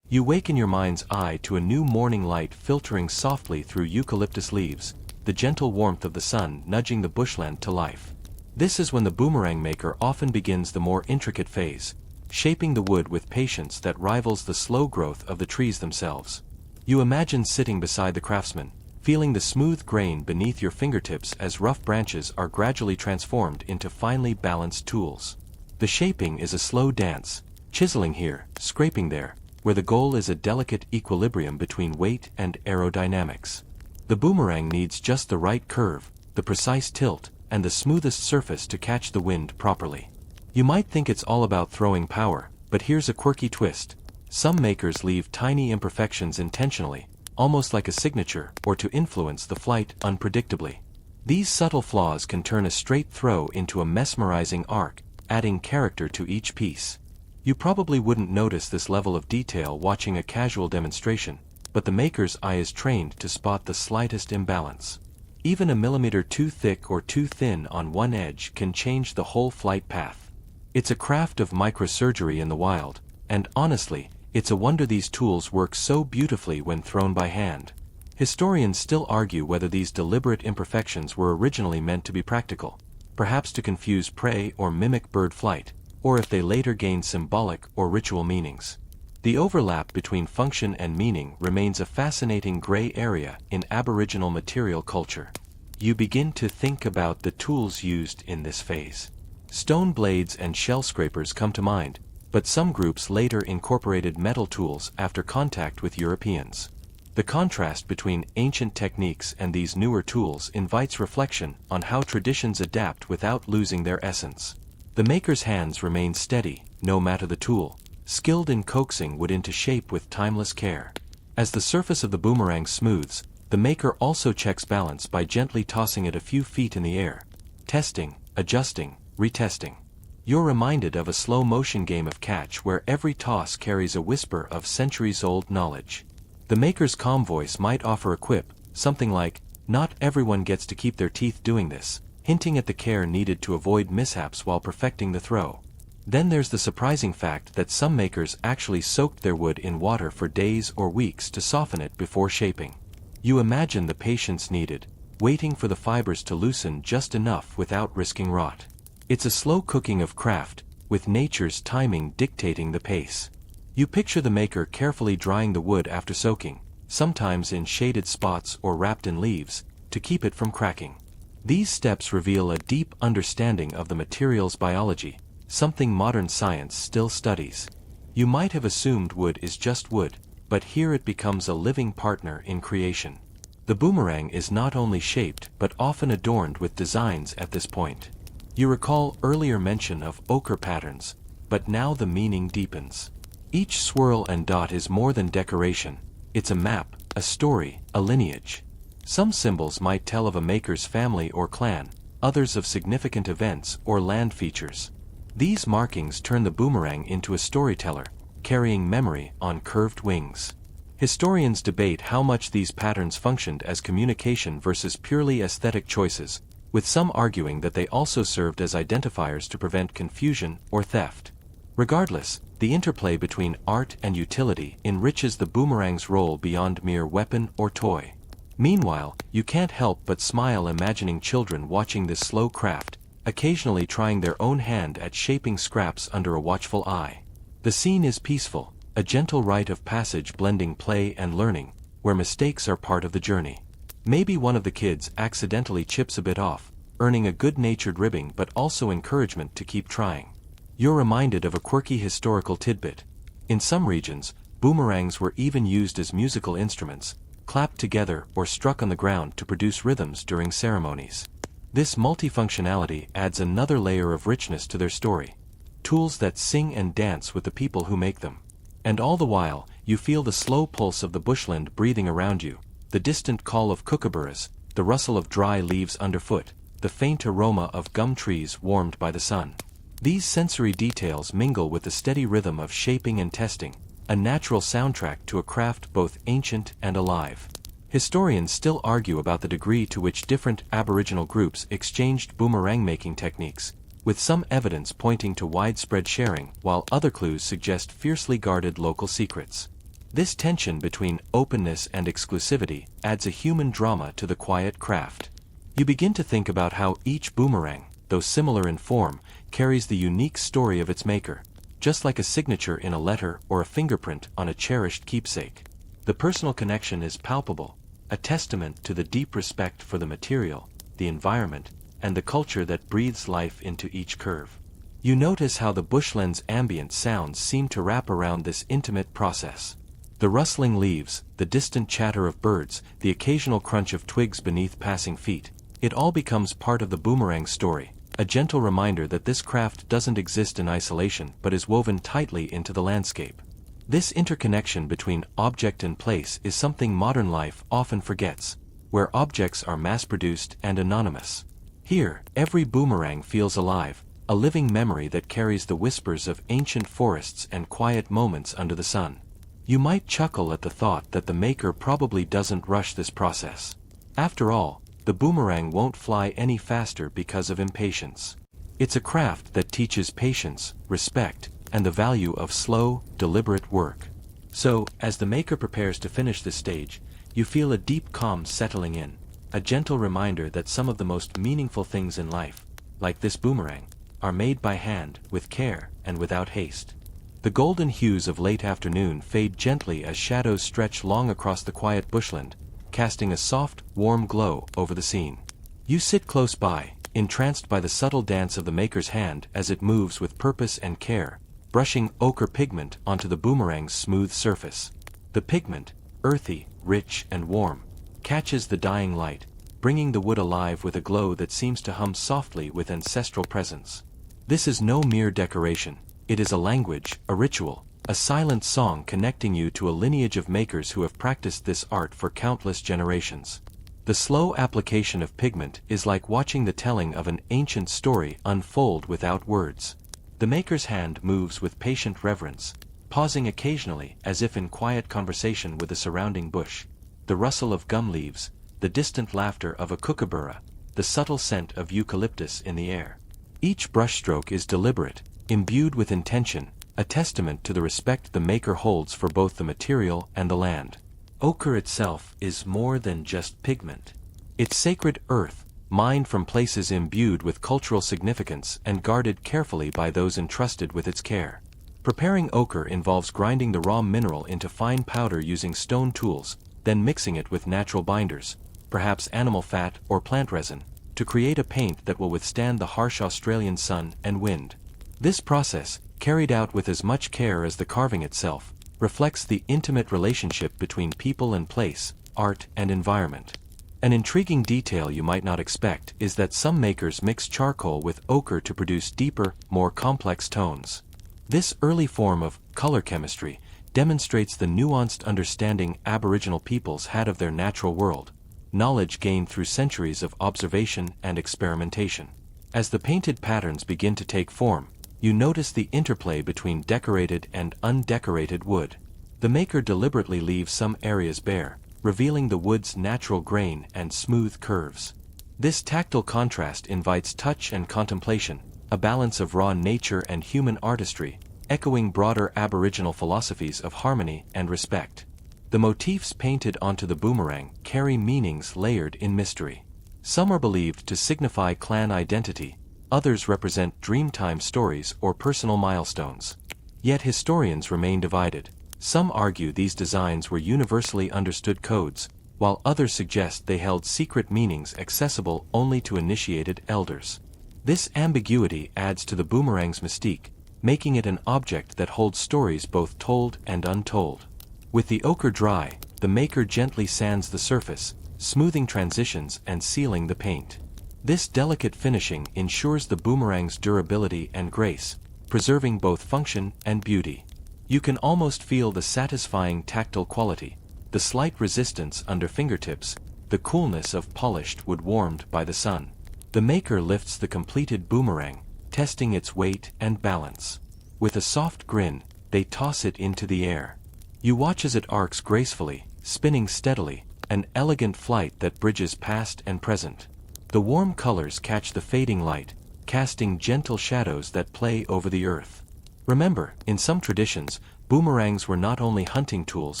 S1: You waken your mind's eye to a new morning light filtering softly through eucalyptus leaves, the gentle warmth of the sun nudging the bushland to life. This is when the boomerang maker often begins the more intricate phase, shaping the wood with patience that rivals the slow growth of the trees themselves. You imagine sitting beside the craftsman, feeling the smooth grain beneath your fingertips as rough branches are gradually transformed into finely balanced tools. The shaping is a slow dance, chiseling here, scraping there, where the goal is a delicate equilibrium between weight and aerodynamics. The boomerang needs just the right curve, the precise tilt, and the smoothest surface to catch the wind properly. You might think it's all about throwing power, but here's a quirky twist. Some makers leave tiny imperfections intentionally, almost like a signature, or to influence the flight unpredictably. These subtle flaws can turn a straight throw into a mesmerizing arc, adding character to each piece. You probably wouldn't notice this level of detail watching a casual demonstration, but the maker's eye is trained to spot the slightest imbalance. Even a millimeter too thick or too thin on one edge can change the whole flight path. It's a craft of microsurgery in the wild, and honestly, it's a wonder these tools work so beautifully when thrown by hand. Historians still argue whether these deliberate imperfections were originally meant to be practical, perhaps to confuse prey or mimic bird flight, or if they later gained symbolic or ritual meanings. The overlap between function and meaning remains a fascinating gray area in Aboriginal material culture. You begin to think about the tools used in this phase. Stone blades and shell scrapers come to mind, but some groups later incorporated metal tools after contact with Europeans. The contrast between ancient techniques and these newer tools invites reflection on how traditions adapt without losing their essence. The maker's hands remain steady, no matter the tool, skilled in coaxing wood into shape with timeless care. As the surface of the boomerang smooths, the maker also checks balance by gently tossing it a few feet in the air, testing, adjusting, retesting. You're reminded of a slow-motion game of catch where every toss carries a whisper of centuries-old knowledge. The maker's calm voice might offer a quip, something like, "Not everyone gets to keep their teeth doing this," hinting at the care needed to avoid mishaps while perfecting the throw. Then there's the surprising fact that some makers actually soaked their wood in water for days or weeks to soften it before shaping. You imagine the patience needed, waiting for the fibers to loosen just enough without risking rot. It's a slow cooking of craft, with nature's timing dictating the pace. You picture the maker carefully drying the wood after soaking, sometimes in shaded spots or wrapped in leaves, to keep it from cracking. These steps reveal a deep understanding of the material's biology, something modern science still studies. You might have assumed wood is just wood, but here it becomes a living partner in creation. The boomerang is not only shaped but often adorned with designs at this point. You recall earlier mention of ochre patterns, but now the meaning deepens. Each swirl and dot is more than decoration, it's a map, a story, a lineage. Some symbols might tell of a maker's family or clan, others of significant events or land features. These markings turn the boomerang into a storyteller, carrying memory on curved wings. Historians debate how much these patterns functioned as communication versus purely aesthetic choices, with some arguing that they also served as identifiers to prevent confusion or theft. Regardless, the interplay between art and utility enriches the boomerang's role beyond mere weapon or toy. Meanwhile, you can't help but smile imagining children watching this slow craft, occasionally trying their own hand at shaping scraps under a watchful eye. The scene is peaceful, a gentle rite of passage blending play and learning, where mistakes are part of the journey. Maybe one of the kids accidentally chips a bit off, earning a good-natured ribbing but also encouragement to keep trying. You're reminded of a quirky historical tidbit. In some regions, boomerangs were even used as musical instruments, clapped together or struck on the ground to produce rhythms during ceremonies. This multifunctionality adds another layer of richness to their story. Tools that sing and dance with the people who make them. And all the while, you feel the slow pulse of the bushland breathing around you, the distant call of kookaburras, the rustle of dry leaves underfoot, the faint aroma of gum trees warmed by the sun. These sensory details mingle with the steady rhythm of shaping and testing, a natural soundtrack to a craft both ancient and alive. Historians still argue about the degree to which different Aboriginal groups exchanged boomerang-making techniques, with some evidence pointing to widespread sharing, while other clues suggest fiercely guarded local secrets. This tension between openness and exclusivity adds a human drama to the quiet craft. You begin to think about how each boomerang, though similar in form, carries the unique story of its maker, just like a signature in a letter or a fingerprint on a cherished keepsake. The personal connection is palpable, a testament to the deep respect for the material, the environment, and the culture that breathes life into each curve. You notice how the Bushlands' ambient sounds seem to wrap around this intimate process. The rustling leaves, the distant chatter of birds, the occasional crunch of twigs beneath passing feet, it all becomes part of the boomerang story, a gentle reminder that this craft doesn't exist in isolation but is woven tightly into the landscape. This interconnection between object and place is something modern life often forgets, where objects are mass-produced and anonymous. Here, every boomerang feels alive, a living memory that carries the whispers of ancient forests and quiet moments under the sun. You might chuckle at the thought that the maker probably doesn't rush this process. After all, the boomerang won't fly any faster because of impatience. It's a craft that teaches patience, respect, and the value of slow, deliberate work. So, as the maker prepares to finish this stage, you feel a deep calm settling in, a gentle reminder that some of the most meaningful things in life, like this boomerang, are made by hand, with care, and without haste. The golden hues of late afternoon fade gently as shadows stretch long across the quiet bushland, casting a soft, warm glow over the scene. You sit close by, entranced by the subtle dance of the maker's hand as it moves with purpose and care, brushing ochre pigment onto the boomerang's smooth surface. The pigment, earthy, rich, and warm, catches the dying light, bringing the wood alive with a glow that seems to hum softly with ancestral presence. This is no mere decoration, it is a language, a ritual, a silent song connecting you to a lineage of makers who have practiced this art for countless generations. The slow application of pigment is like watching the telling of an ancient story unfold without words. The maker's hand moves with patient reverence, pausing occasionally as if in quiet conversation with the surrounding bush. The rustle of gum leaves, the distant laughter of a kookaburra, the subtle scent of eucalyptus in the air. Each brushstroke is deliberate, imbued with intention, a testament to the respect the maker holds for both the material and the land. Ochre itself is more than just pigment. It's sacred earth, mined from places imbued with cultural significance and guarded carefully by those entrusted with its care. Preparing ochre involves grinding the raw mineral into fine powder using stone tools, then mixing it with natural binders, perhaps animal fat or plant resin, to create a paint that will withstand the harsh Australian sun and wind. This process, carried out with as much care as the carving itself, reflects the intimate relationship between people and place, art and environment. An intriguing detail you might not expect is that some makers mix charcoal with ochre to produce deeper, more complex tones. This early form of color chemistry demonstrates the nuanced understanding Aboriginal peoples had of their natural world, knowledge gained through centuries of observation and experimentation. As the painted patterns begin to take form, you notice the interplay between decorated and undecorated wood. The maker deliberately leaves some areas bare, revealing the wood's natural grain and smooth curves. This tactile contrast invites touch and contemplation, a balance of raw nature and human artistry, echoing broader Aboriginal philosophies of harmony and respect. The motifs painted onto the boomerang carry meanings layered in mystery. Some are believed to signify clan identity, others represent dreamtime stories or personal milestones. Yet historians remain divided. Some argue these designs were universally understood codes, while others suggest they held secret meanings accessible only to initiated elders. This ambiguity adds to the boomerang's mystique, making it an object that holds stories both told and untold. With the ochre dry, the maker gently sands the surface, smoothing transitions and sealing the paint. This delicate finishing ensures the boomerang's durability and grace, preserving both function and beauty. You can almost feel the satisfying tactile quality, the slight resistance under fingertips, the coolness of polished wood warmed by the sun. The maker lifts the completed boomerang, testing its weight and balance. With a soft grin, they toss it into the air. You watch as it arcs gracefully, spinning steadily, an elegant flight that bridges past and present. The warm colors catch the fading light, casting gentle shadows that play over the earth. Remember, in some traditions, boomerangs were not only hunting tools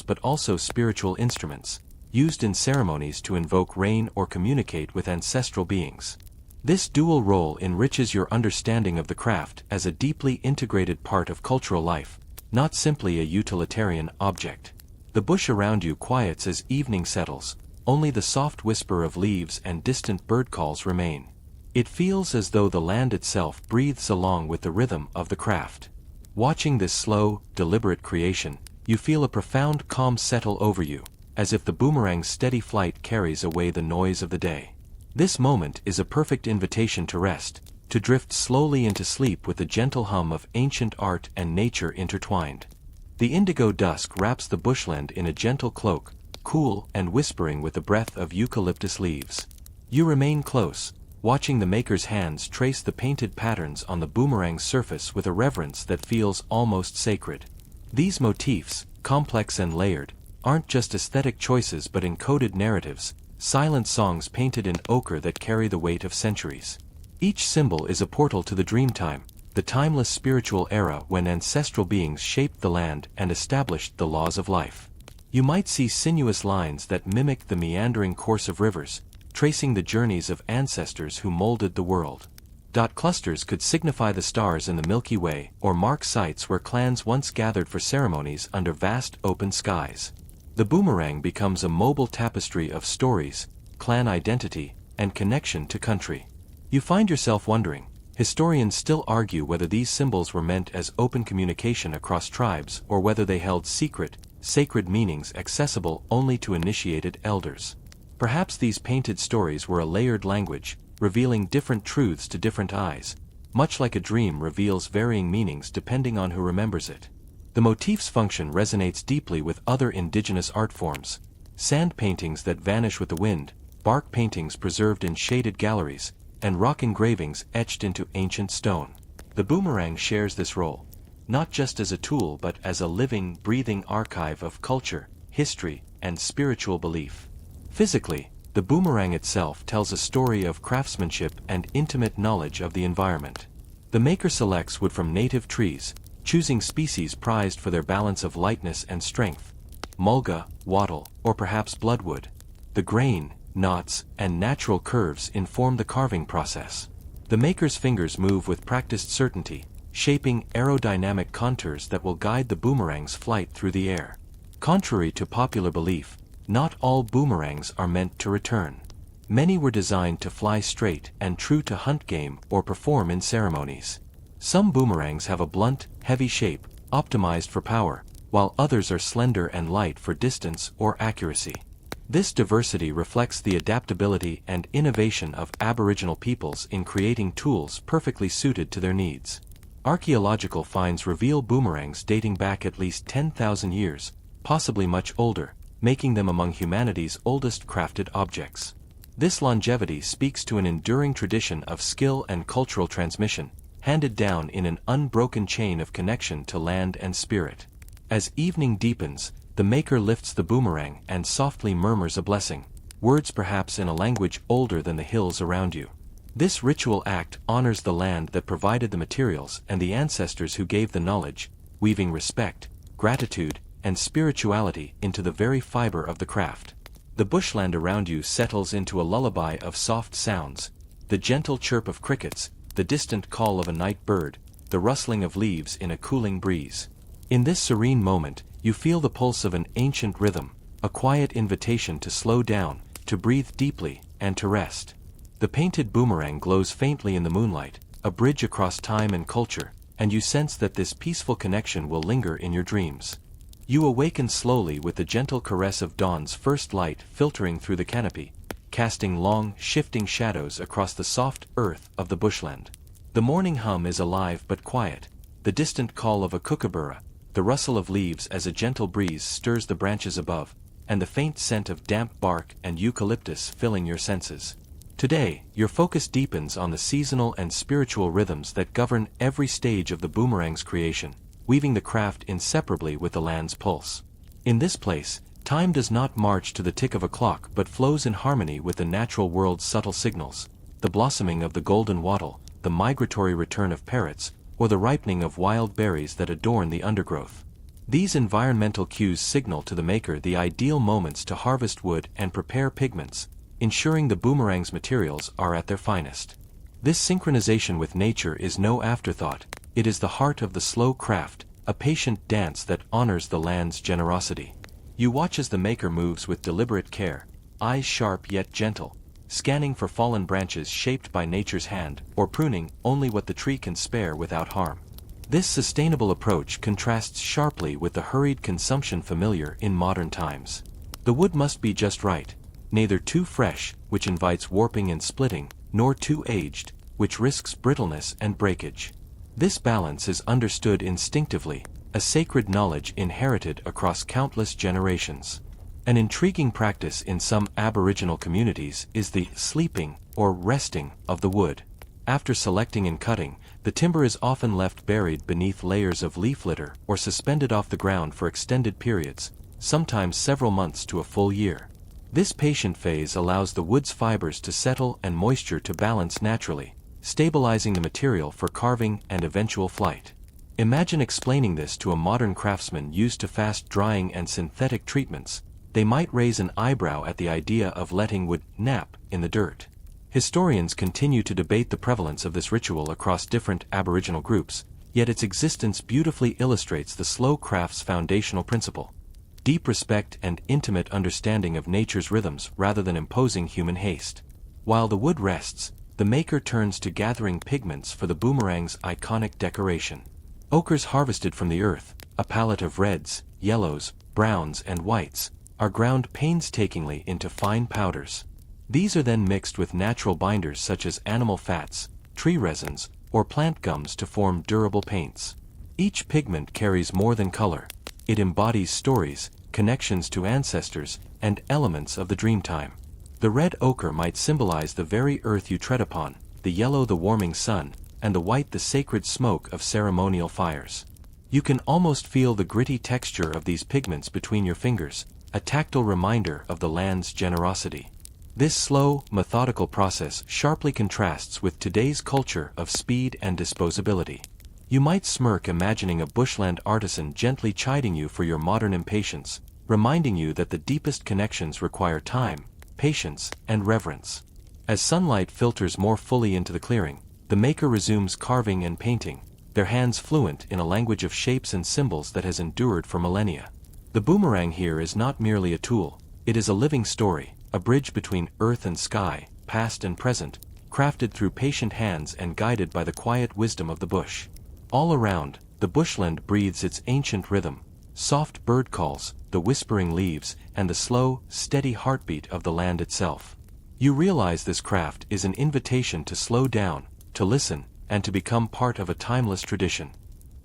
S1: but also spiritual instruments, used in ceremonies to invoke rain or communicate with ancestral beings. This dual role enriches your understanding of the craft as a deeply integrated part of cultural life, not simply a utilitarian object. The bush around you quiets as evening settles, only the soft whisper of leaves and distant bird calls remain. It feels as though the land itself breathes along with the rhythm of the craft. Watching this slow, deliberate creation, you feel a profound calm settle over you, as if the boomerang's steady flight carries away the noise of the day. This moment is a perfect invitation to rest, to drift slowly into sleep with the gentle hum of ancient art and nature intertwined. The indigo dusk wraps the bushland in a gentle cloak, cool and whispering with the breath of eucalyptus leaves. You remain close, watching the maker's hands trace the painted patterns on the boomerang's surface with a reverence that feels almost sacred. These motifs, complex and layered, aren't just aesthetic choices but encoded narratives, silent songs painted in ochre that carry the weight of centuries. Each symbol is a portal to the dreamtime, the timeless spiritual era when ancestral beings shaped the land and established the laws of life. You might see sinuous lines that mimic the meandering course of rivers, tracing the journeys of ancestors who molded the world. Dot clusters could signify the stars in the Milky Way or mark sites where clans once gathered for ceremonies under vast open skies. The boomerang becomes a mobile tapestry of stories, clan identity, and connection to country. You find yourself wondering, historians still argue whether these symbols were meant as open communication across tribes or whether they held secret, sacred meanings accessible only to initiated elders. Perhaps these painted stories were a layered language, revealing different truths to different eyes, much like a dream reveals varying meanings depending on who remembers it. The motif's function resonates deeply with other indigenous art forms: sand paintings that vanish with the wind, bark paintings preserved in shaded galleries, and rock engravings etched into ancient stone. The boomerang shares this role, not just as a tool but as a living, breathing archive of culture, history, and spiritual belief. Physically, the boomerang itself tells a story of craftsmanship and intimate knowledge of the environment. The maker selects wood from native trees, choosing species prized for their balance of lightness and strength: mulga, wattle, or perhaps bloodwood. The grain, knots, and natural curves inform the carving process. The maker's fingers move with practiced certainty, shaping aerodynamic contours that will guide the boomerang's flight through the air. Contrary to popular belief, not all boomerangs are meant to return. Many were designed to fly straight and true to hunt game or perform in ceremonies. Some boomerangs have a blunt, heavy shape, optimized for power, while others are slender and light for distance or accuracy. This diversity reflects the adaptability and innovation of Aboriginal peoples in creating tools perfectly suited to their needs. Archaeological finds reveal boomerangs dating back at least 10,000 years, possibly much older, making them among humanity's oldest crafted objects. This longevity speaks to an enduring tradition of skill and cultural transmission, handed down in an unbroken chain of connection to land and spirit. As evening deepens, the maker lifts the boomerang and softly murmurs a blessing, words perhaps in a language older than the hills around you. This ritual act honors the land that provided the materials and the ancestors who gave the knowledge, weaving respect, gratitude, and spirituality into the very fiber of the craft. The bushland around you settles into a lullaby of soft sounds: the gentle chirp of crickets, the distant call of a night bird, the rustling of leaves in a cooling breeze. In this serene moment, you feel the pulse of an ancient rhythm, a quiet invitation to slow down, to breathe deeply, and to rest. The painted boomerang glows faintly in the moonlight, a bridge across time and culture, and you sense that this peaceful connection will linger in your dreams. You awaken slowly with the gentle caress of dawn's first light filtering through the canopy, casting long, shifting shadows across the soft earth of the bushland. The morning hum is alive but quiet, the distant call of a kookaburra, the rustle of leaves as a gentle breeze stirs the branches above, and the faint scent of damp bark and eucalyptus filling your senses. Today, your focus deepens on the seasonal and spiritual rhythms that govern every stage of the boomerang's creation, weaving the craft inseparably with the land's pulse. In this place, Time does not march to the tick of a clock but flows in harmony with the natural world's subtle signals, the blossoming of the golden wattle, the migratory return of parrots, or the ripening of wild berries that adorn the undergrowth. These environmental cues signal to the maker the ideal moments to harvest wood and prepare pigments, ensuring the boomerang's materials are at their finest. This synchronization with nature is no afterthought, it is the heart of the slow craft, a patient dance that honors the land's generosity. You watch as the maker moves with deliberate care, eyes sharp yet gentle, scanning for fallen branches shaped by nature's hand, or pruning only what the tree can spare without harm. This sustainable approach contrasts sharply with the hurried consumption familiar in modern times. The wood must be just right, neither too fresh, which invites warping and splitting, nor too aged, which risks brittleness and breakage. This balance is understood instinctively, a sacred knowledge inherited across countless generations. An intriguing practice in some Aboriginal communities is the sleeping, or resting, of the wood. After selecting and cutting, the timber is often left buried beneath layers of leaf litter or suspended off the ground for extended periods, sometimes several months to a full year. This patient phase allows the wood's fibers to settle and moisture to balance naturally, stabilizing the material for carving and eventual flight. Imagine explaining this to a modern craftsman used to fast drying and synthetic treatments. They might raise an eyebrow at the idea of letting wood nap in the dirt. Historians continue to debate the prevalence of this ritual across different Aboriginal groups, yet its existence beautifully illustrates the slow craft's foundational principle: deep respect and intimate understanding of nature's rhythms rather than imposing human haste. While the wood rests, the maker turns to gathering pigments for the boomerang's iconic decoration. Ochres harvested from the earth, a palette of reds, yellows, browns and whites, are ground painstakingly into fine powders. These are then mixed with natural binders such as animal fats, tree resins, or plant gums to form durable paints. Each pigment carries more than color. It embodies stories, connections to ancestors, and elements of the dreamtime. The red ochre might symbolize the very earth you tread upon, the yellow the warming sun, and the white the sacred smoke of ceremonial fires. You can almost feel the gritty texture of these pigments between your fingers, a tactile reminder of the land's generosity. This slow, methodical process sharply contrasts with today's culture of speed and disposability. You might smirk imagining a bushland artisan gently chiding you for your modern impatience, reminding you that the deepest connections require time, patience, and reverence. As sunlight filters more fully into the clearing, the maker resumes carving and painting, their hands fluent in a language of shapes and symbols that has endured for millennia. The boomerang here is not merely a tool, it is a living story, a bridge between earth and sky, past and present, crafted through patient hands and guided by the quiet wisdom of the bush. All around, the bushland breathes its ancient rhythm, soft bird calls, the whispering leaves, and the slow, steady heartbeat of the land itself. You realize this craft is an invitation to slow down, to listen, and to become part of a timeless tradition.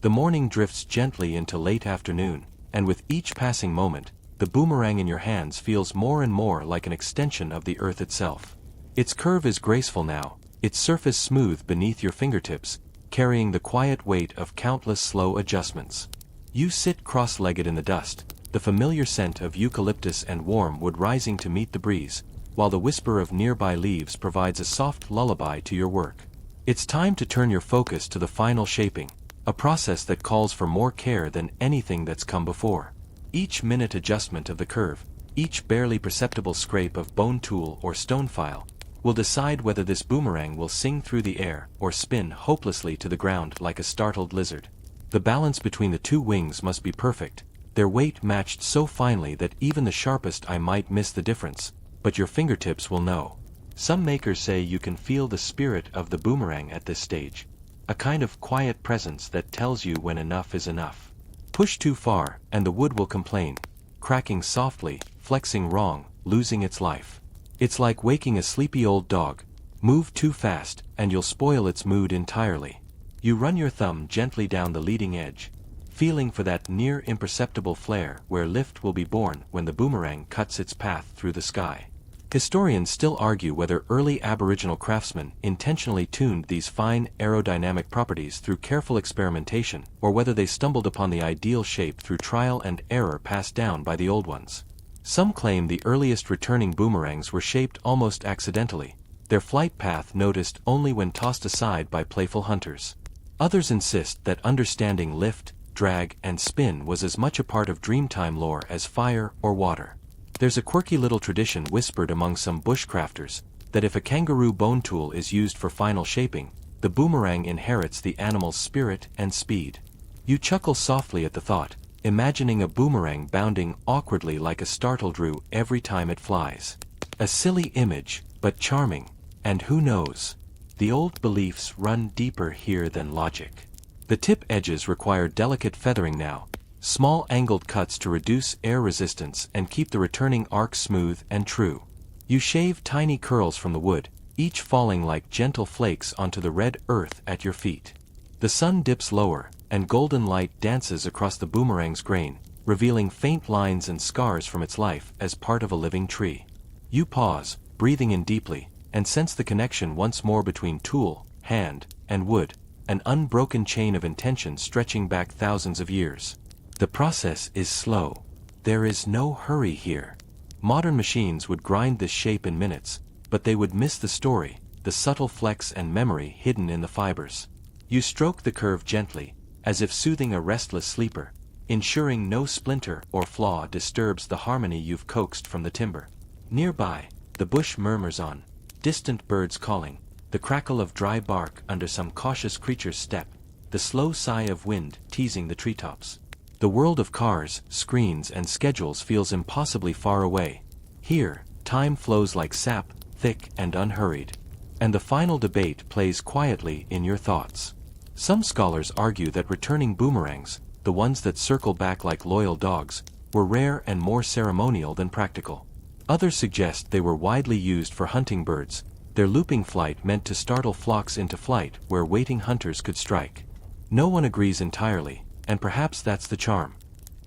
S1: The morning drifts gently into late afternoon, and with each passing moment, the boomerang in your hands feels more and more like an extension of the earth itself. Its curve is graceful now, its surface smooth beneath your fingertips, carrying the quiet weight of countless slow adjustments. You sit cross-legged in the dust, the familiar scent of eucalyptus and warm wood rising to meet the breeze, while the whisper of nearby leaves provides a soft lullaby to your work. It's time to turn your focus to the final shaping, a process that calls for more care than anything that's come before. Each minute adjustment of the curve, each barely perceptible scrape of bone tool or stone file, will decide whether this boomerang will sing through the air or spin hopelessly to the ground like a startled lizard. The balance between the two wings must be perfect, their weight matched so finely that even the sharpest eye might miss the difference, but your fingertips will know. Some makers say you can feel the spirit of the boomerang at this stage, a kind of quiet presence that tells you when enough is enough. Push too far, and the wood will complain, cracking softly, flexing wrong, losing its life. It's like waking a sleepy old dog. Move too fast, and you'll spoil its mood entirely. You run your thumb gently down the leading edge, feeling for that near imperceptible flare where lift will be born when the boomerang cuts its path through the sky. Historians still argue whether early Aboriginal craftsmen intentionally tuned these fine aerodynamic properties through careful experimentation, or whether they stumbled upon the ideal shape through trial and error passed down by the old ones. Some claim the earliest returning boomerangs were shaped almost accidentally, their flight path noticed only when tossed aside by playful hunters. Others insist that understanding lift, drag, and spin was as much a part of Dreamtime lore as fire or water. There's a quirky little tradition whispered among some bushcrafters that if a kangaroo bone tool is used for final shaping, the boomerang inherits the animal's spirit and speed. You chuckle softly at the thought, imagining a boomerang bounding awkwardly like a startled roo every time it flies. A silly image, but charming, and who knows? The old beliefs run deeper here than logic. The tip edges require delicate feathering now, small angled cuts to reduce air resistance and keep the returning arc smooth and true. You shave tiny curls from the wood, each falling like gentle flakes onto the red earth at your feet. The sun dips lower, and golden light dances across the boomerang's grain, revealing faint lines and scars from its life as part of a living tree. You pause, breathing in deeply, and sense the connection once more between tool, hand, and wood, an unbroken chain of intention stretching back thousands of years. The process is slow. There is no hurry here. Modern machines would grind this shape in minutes, but they would miss the story, the subtle flex and memory hidden in the fibers. You stroke the curve gently, as if soothing a restless sleeper, ensuring no splinter or flaw disturbs the harmony you've coaxed from the timber. Nearby, the bush murmurs on, distant birds calling, the crackle of dry bark under some cautious creature's step, the slow sigh of wind teasing the treetops. The world of cars, screens, and schedules feels impossibly far away. Here, time flows like sap, thick and unhurried. And the final debate plays quietly in your thoughts. Some scholars argue that returning boomerangs, the ones that circle back like loyal dogs, were rare and more ceremonial than practical. Others suggest they were widely used for hunting birds, their looping flight meant to startle flocks into flight where waiting hunters could strike. No one agrees entirely, and perhaps that's the charm.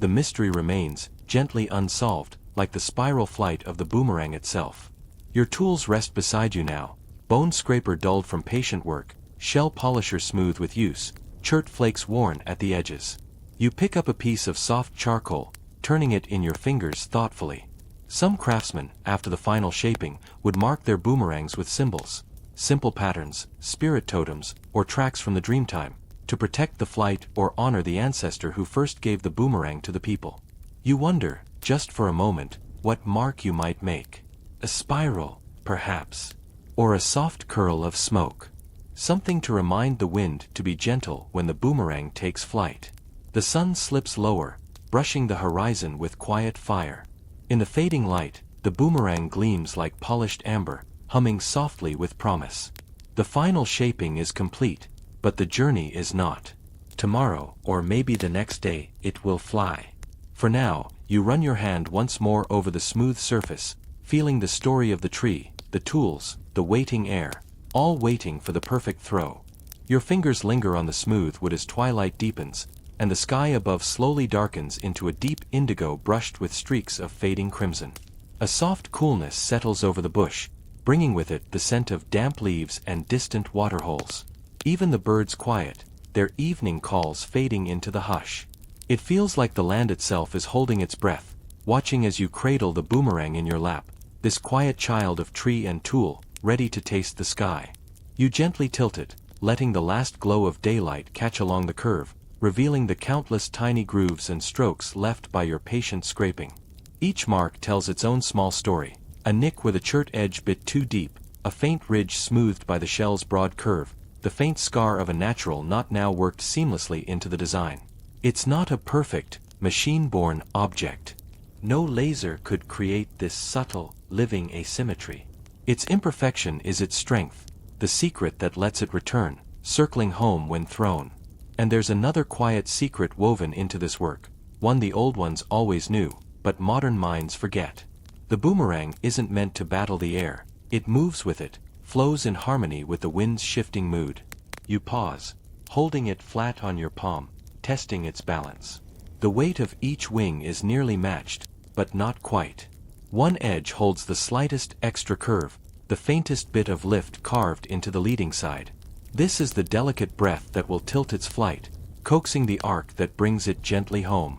S1: The mystery remains, gently unsolved, like the spiral flight of the boomerang itself. Your tools rest beside you now, bone scraper dulled from patient work, shell polisher smooth with use, chert flakes worn at the edges. You pick up a piece of soft charcoal, turning it in your fingers thoughtfully. Some craftsmen, after the final shaping, would mark their boomerangs with symbols, simple patterns, spirit totems, or tracks from the Dreamtime, to protect the flight or honor the ancestor who first gave the boomerang to the people. You wonder, just for a moment, what mark you might make. A spiral, perhaps. Or a soft curl of smoke. Something to remind the wind to be gentle when the boomerang takes flight. The sun slips lower, brushing the horizon with quiet fire. In the fading light, the boomerang gleams like polished amber, humming softly with promise. The final shaping is complete, but the journey is not. Tomorrow, or maybe the next day, it will fly. For now, you run your hand once more over the smooth surface, feeling the story of the tree, the tools, the waiting air, all waiting for the perfect throw. Your fingers linger on the smooth wood as twilight deepens, and the sky above slowly darkens into a deep indigo brushed with streaks of fading crimson. A soft coolness settles over the bush, bringing with it the scent of damp leaves and distant waterholes. Even the birds quiet, their evening calls fading into the hush. It feels like the land itself is holding its breath, watching as you cradle the boomerang in your lap, this quiet child of tree and tool, ready to taste the sky. You gently tilt it, letting the last glow of daylight catch along the curve, revealing the countless tiny grooves and strokes left by your patient scraping. Each mark tells its own small story, a nick with a chert edge bit too deep, a faint ridge smoothed by the shell's broad curve, the faint scar of a natural knot now worked seamlessly into the design. It's not a perfect, machine-born object. No laser could create this subtle, living asymmetry. Its imperfection is its strength, the secret that lets it return, circling home when thrown. And there's another quiet secret woven into this work, one the old ones always knew, but modern minds forget. The boomerang isn't meant to battle the air, it moves with it, flows in harmony with the wind's shifting mood. You pause, holding it flat on your palm, testing its balance. The weight of each wing is nearly matched, but not quite. One edge holds the slightest extra curve, the faintest bit of lift carved into the leading side. This is the delicate breath that will tilt its flight, coaxing the arc that brings it gently home.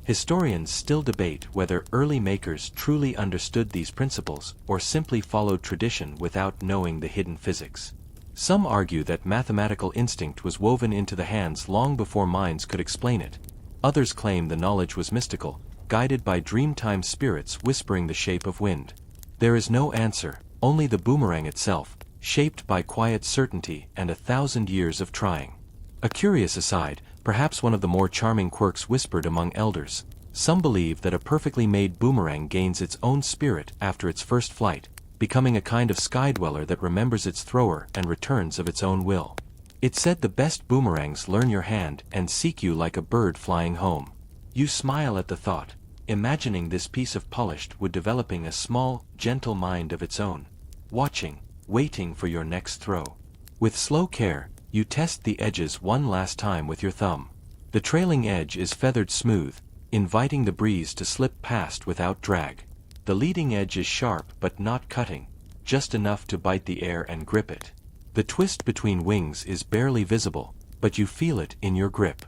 S1: Historians still debate whether early makers truly understood these principles or simply followed tradition without knowing the hidden physics. Some argue that mathematical instinct was woven into the hands long before minds could explain it. Others claim the knowledge was mystical, guided by dreamtime spirits whispering the shape of wind. There is no answer, only the boomerang itself, shaped by quiet certainty and 1,000 years of trying. A curious aside, perhaps one of the more charming quirks whispered among elders. Some believe that a perfectly made boomerang gains its own spirit after its first flight, becoming a kind of sky dweller that remembers its thrower and returns of its own will. It's said the best boomerangs learn your hand and seek you like a bird flying home. You smile at the thought, imagining this piece of polished wood developing a small, gentle mind of its own, watching, waiting for your next throw. With slow care, you test the edges one last time with your thumb. The trailing edge is feathered smooth, inviting the breeze to slip past without drag. The leading edge is sharp but not cutting, just enough to bite the air and grip it. The twist between wings is barely visible, but you feel it in your grip.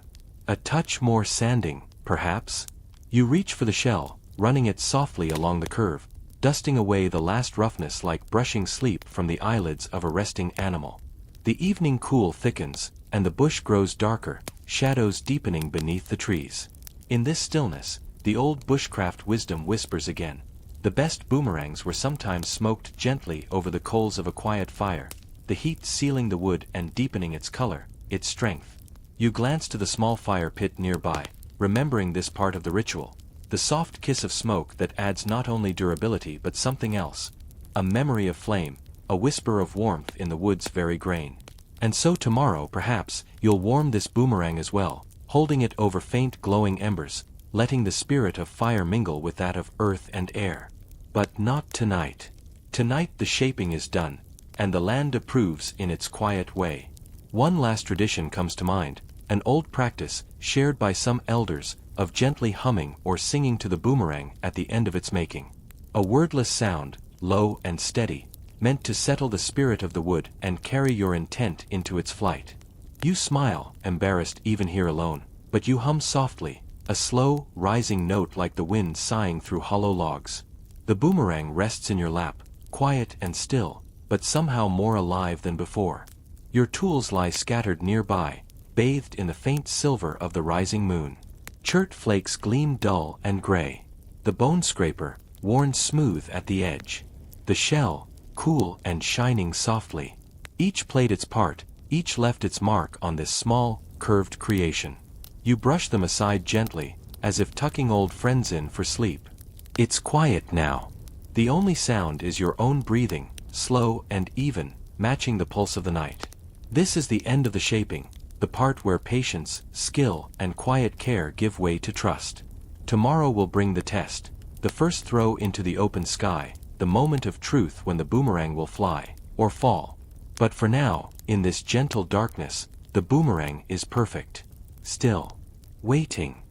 S1: A touch more sanding, perhaps? You reach for the shell, running it softly along the curve, dusting away the last roughness like brushing sleep from the eyelids of a resting animal. The evening cool thickens, and the bush grows darker, shadows deepening beneath the trees. In this stillness, the old bushcraft wisdom whispers again. The best boomerangs were sometimes smoked gently over the coals of a quiet fire, the heat sealing the wood and deepening its color, its strength. You glance to the small fire pit nearby, remembering this part of the ritual, the soft kiss of smoke that adds not only durability but something else, a memory of flame, a whisper of warmth in the wood's very grain. And so tomorrow perhaps you'll warm this boomerang as well, holding it over faint glowing embers, letting the spirit of fire mingle with that of earth and air. But not tonight. Tonight the shaping is done, and the land approves in its quiet way. One last tradition comes to mind, an old practice, shared by some elders, of gently humming or singing to the boomerang at the end of its making. A wordless sound, low and steady, meant to settle the spirit of the wood and carry your intent into its flight. You smile, embarrassed even here alone, but you hum softly, a slow, rising note like the wind sighing through hollow logs. The boomerang rests in your lap, quiet and still, but somehow more alive than before. Your tools lie scattered nearby, bathed in the faint silver of the rising moon. Chert flakes gleam dull and gray. The bone scraper, worn smooth at the edge. The shell, cool and shining softly. Each played its part, each left its mark on this small, curved creation. You brush them aside gently, as if tucking old friends in for sleep. It's quiet now. The only sound is your own breathing, slow and even, matching the pulse of the night. This is the end of the shaping, the part where patience, skill, and quiet care give way to trust. Tomorrow will bring the test, the first throw into the open sky, the moment of truth when the boomerang will fly, or fall. But for now, in this gentle darkness, the boomerang is perfect. Still. Waiting.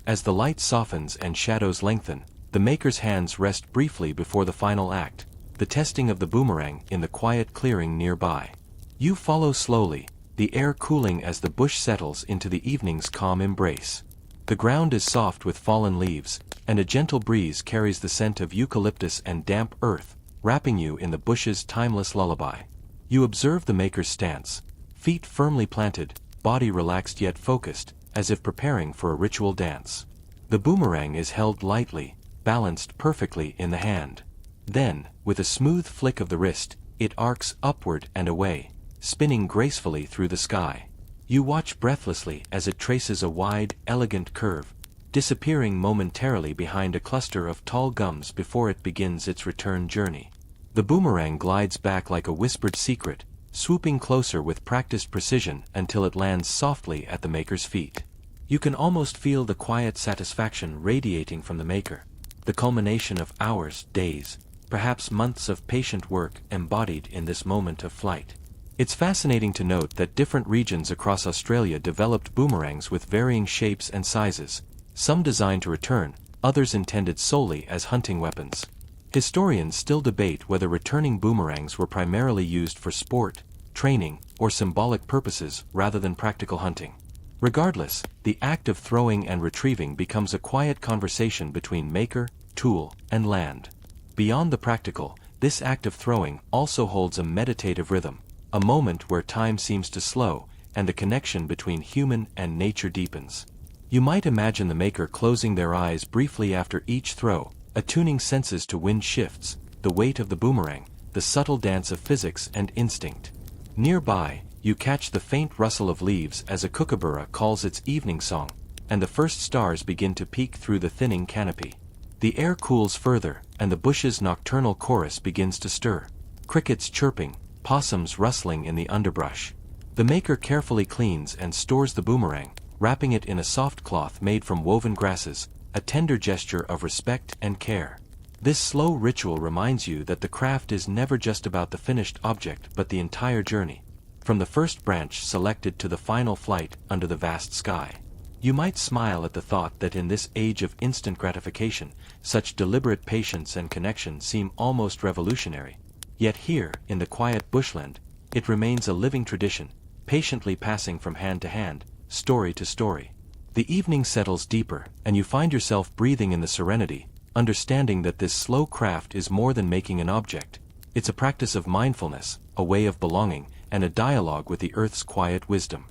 S1: As the light softens and shadows lengthen, the maker's hands rest briefly before the final act, the testing of the boomerang in the quiet clearing nearby. You follow slowly, the air cooling as the bush settles into the evening's calm embrace. The ground is soft with fallen leaves, and a gentle breeze carries the scent of eucalyptus and damp earth, wrapping you in the bush's timeless lullaby. You observe the maker's stance, feet firmly planted, body relaxed yet focused, as if preparing for a ritual dance. The boomerang is held lightly, balanced perfectly in the hand. Then, with a smooth flick of the wrist, it arcs upward and away, spinning gracefully through the sky. You watch breathlessly as it traces a wide, elegant curve, disappearing momentarily behind a cluster of tall gums before it begins its return journey. The boomerang glides back like a whispered secret, swooping closer with practiced precision until it lands softly at the maker's feet. You can almost feel the quiet satisfaction radiating from the maker, the culmination of hours, days, perhaps months of patient work embodied in this moment of flight. It's fascinating to note that different regions across Australia developed boomerangs with varying shapes and sizes, some designed to return, others intended solely as hunting weapons. Historians still debate whether returning boomerangs were primarily used for sport, training, or symbolic purposes rather than practical hunting. Regardless, the act of throwing and retrieving becomes a quiet conversation between maker, tool, and land. Beyond the practical, this act of throwing also holds a meditative rhythm, a moment where time seems to slow, and the connection between human and nature deepens. You might imagine the maker closing their eyes briefly after each throw, attuning senses to wind shifts, the weight of the boomerang, the subtle dance of physics and instinct. Nearby, you catch the faint rustle of leaves as a kookaburra calls its evening song, and the first stars begin to peek through the thinning canopy. The air cools further, and the bush's nocturnal chorus begins to stir. Crickets chirping, possums rustling in the underbrush. The maker carefully cleans and stores the boomerang, wrapping it in a soft cloth made from woven grasses, a tender gesture of respect and care. This slow ritual reminds you that the craft is never just about the finished object but the entire journey, from the first branch selected to the final flight under the vast sky. You might smile at the thought that in this age of instant gratification, such deliberate patience and connection seem almost revolutionary. Yet here, in the quiet bushland, it remains a living tradition, patiently passing from hand to hand, story to story. The evening settles deeper, and you find yourself breathing in the serenity, understanding that this slow craft is more than making an object. It's a practice of mindfulness, a way of belonging, and a dialogue with the earth's quiet wisdom.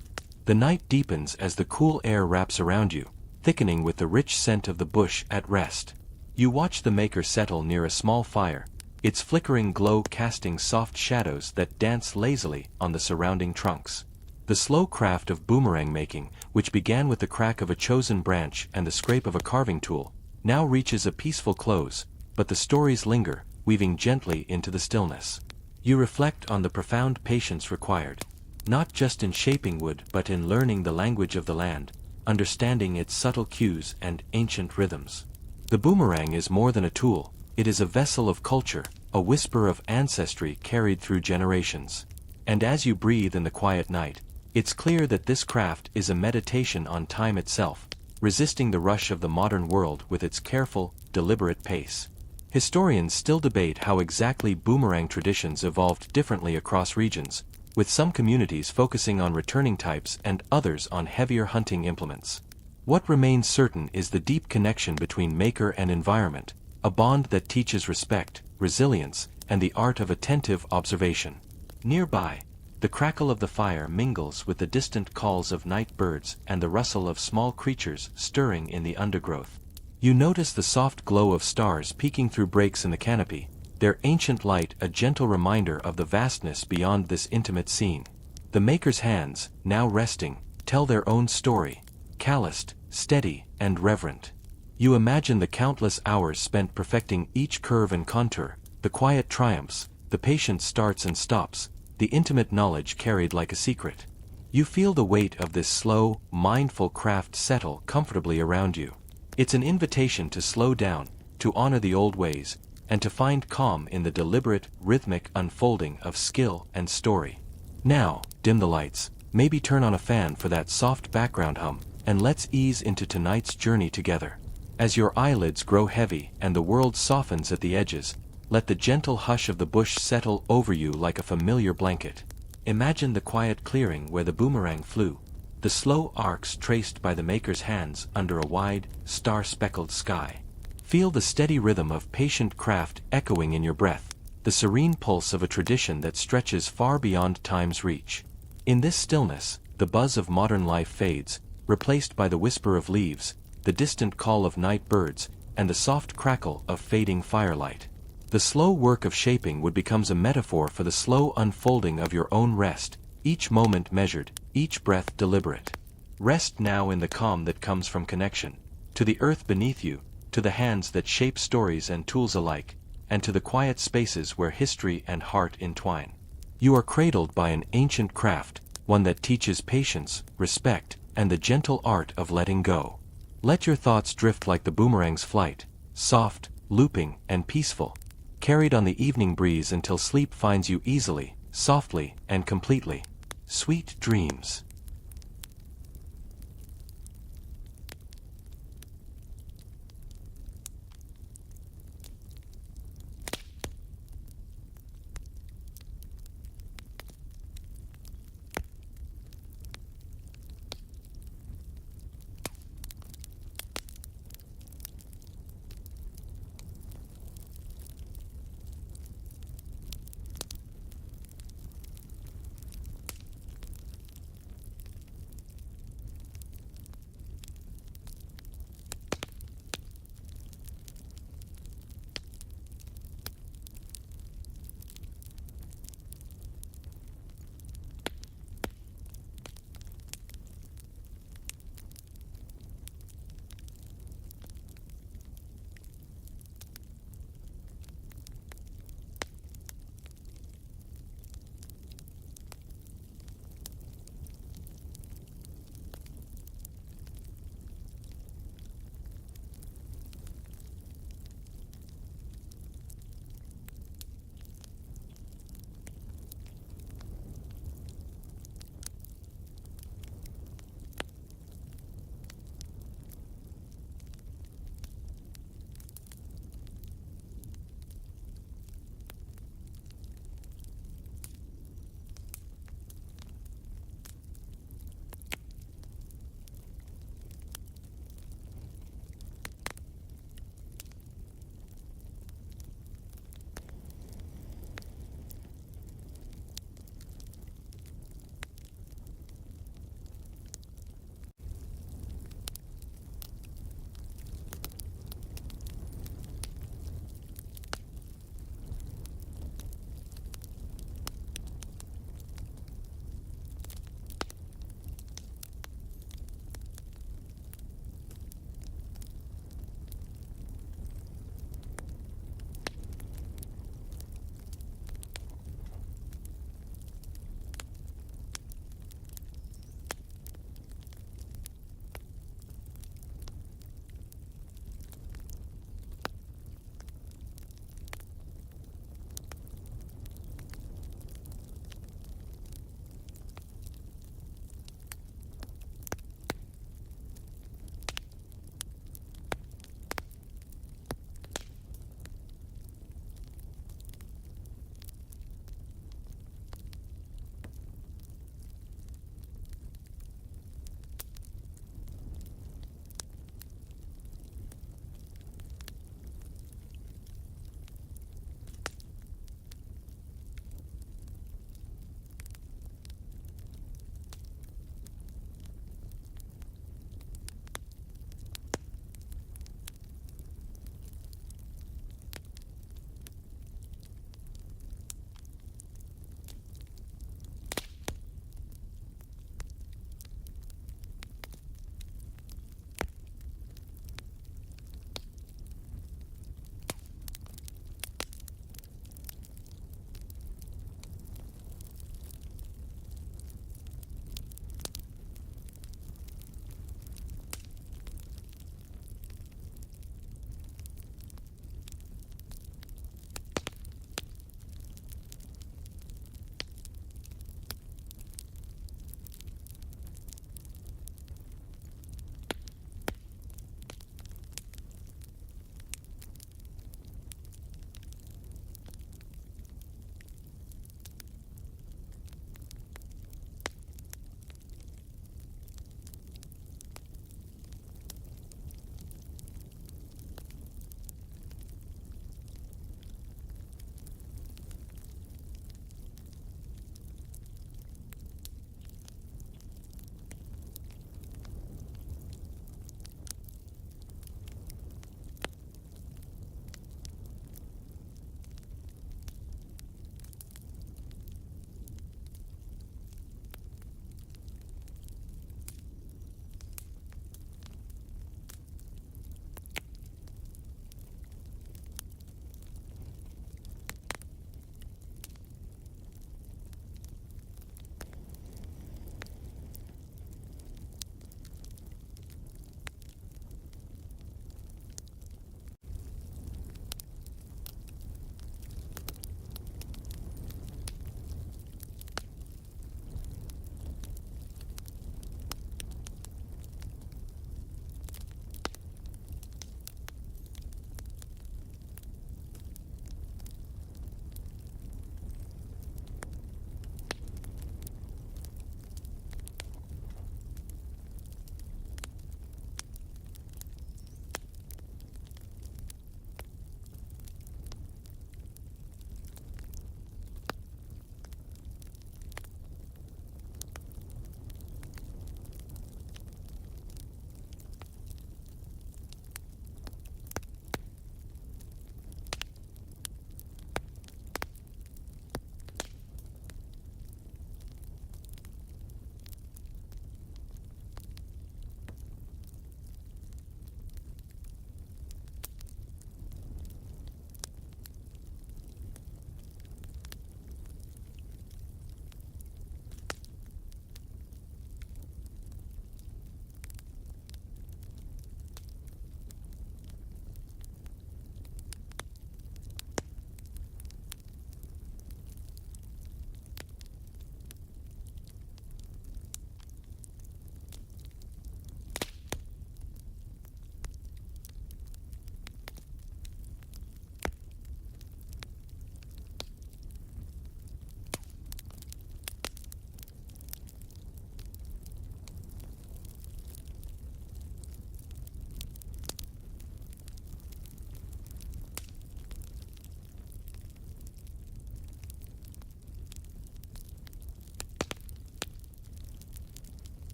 S1: The night deepens as the cool air wraps around you, thickening with the rich scent of the bush at rest. You watch the maker settle near a small fire, its flickering glow casting soft shadows that dance lazily on the surrounding trunks. The slow craft of boomerang making, which began with the crack of a chosen branch and the scrape of a carving tool, now reaches a peaceful close, but the stories linger, weaving gently into the stillness. You reflect on the profound patience required, not just in shaping wood but in learning the language of the land, understanding its subtle cues and ancient rhythms. The boomerang is more than a tool, it is a vessel of culture, a whisper of ancestry carried through generations. And as you breathe in the quiet night, it's clear that this craft is a meditation on time itself, resisting the rush of the modern world with its careful, deliberate pace. Historians still debate how exactly boomerang traditions evolved differently across regions, with some communities focusing on returning types and others on heavier hunting implements. What remains certain is the deep connection between maker and environment, a bond that teaches respect, resilience, and the art of attentive observation. Nearby, the crackle of the fire mingles with the distant calls of night birds and the rustle of small creatures stirring in the undergrowth. You notice the soft glow of stars peeking through breaks in the canopy, their ancient light a gentle reminder of the vastness beyond this intimate scene. The maker's hands, now resting, tell their own story, calloused, steady, and reverent. You imagine the countless hours spent perfecting each curve and contour, the quiet triumphs, the patient starts and stops, the intimate knowledge carried like a secret. You feel the weight of this slow, mindful craft settle comfortably around you. It's an invitation to slow down, to honor the old ways, and to find calm in the deliberate, rhythmic unfolding of skill and story. Now, dim the lights, maybe turn on a fan for that soft background hum, and let's ease into tonight's journey together. As your eyelids grow heavy and the world softens at the edges, let the gentle hush of the bush settle over you like a familiar blanket. Imagine the quiet clearing where the boomerang flew, the slow arcs traced by the maker's hands under a wide, star-speckled sky. Feel the steady rhythm of patient craft echoing in your breath, the serene pulse of a tradition that stretches far beyond time's reach. In this stillness, the buzz of modern life fades, replaced by the whisper of leaves, the distant call of night birds, and the soft crackle of fading firelight. The slow work of shaping wood becomes a metaphor for the slow unfolding of your own rest, each moment measured, each breath deliberate. Rest now in the calm that comes from connection, to the earth beneath you, to the hands that shape stories and tools alike, and to the quiet spaces where history and heart entwine. You are cradled by an ancient craft, one that teaches patience, respect, and the gentle art of letting go. Let your thoughts drift like the boomerang's flight, soft, looping, and peaceful, carried on the evening breeze until sleep finds you easily, softly, and completely. Sweet dreams.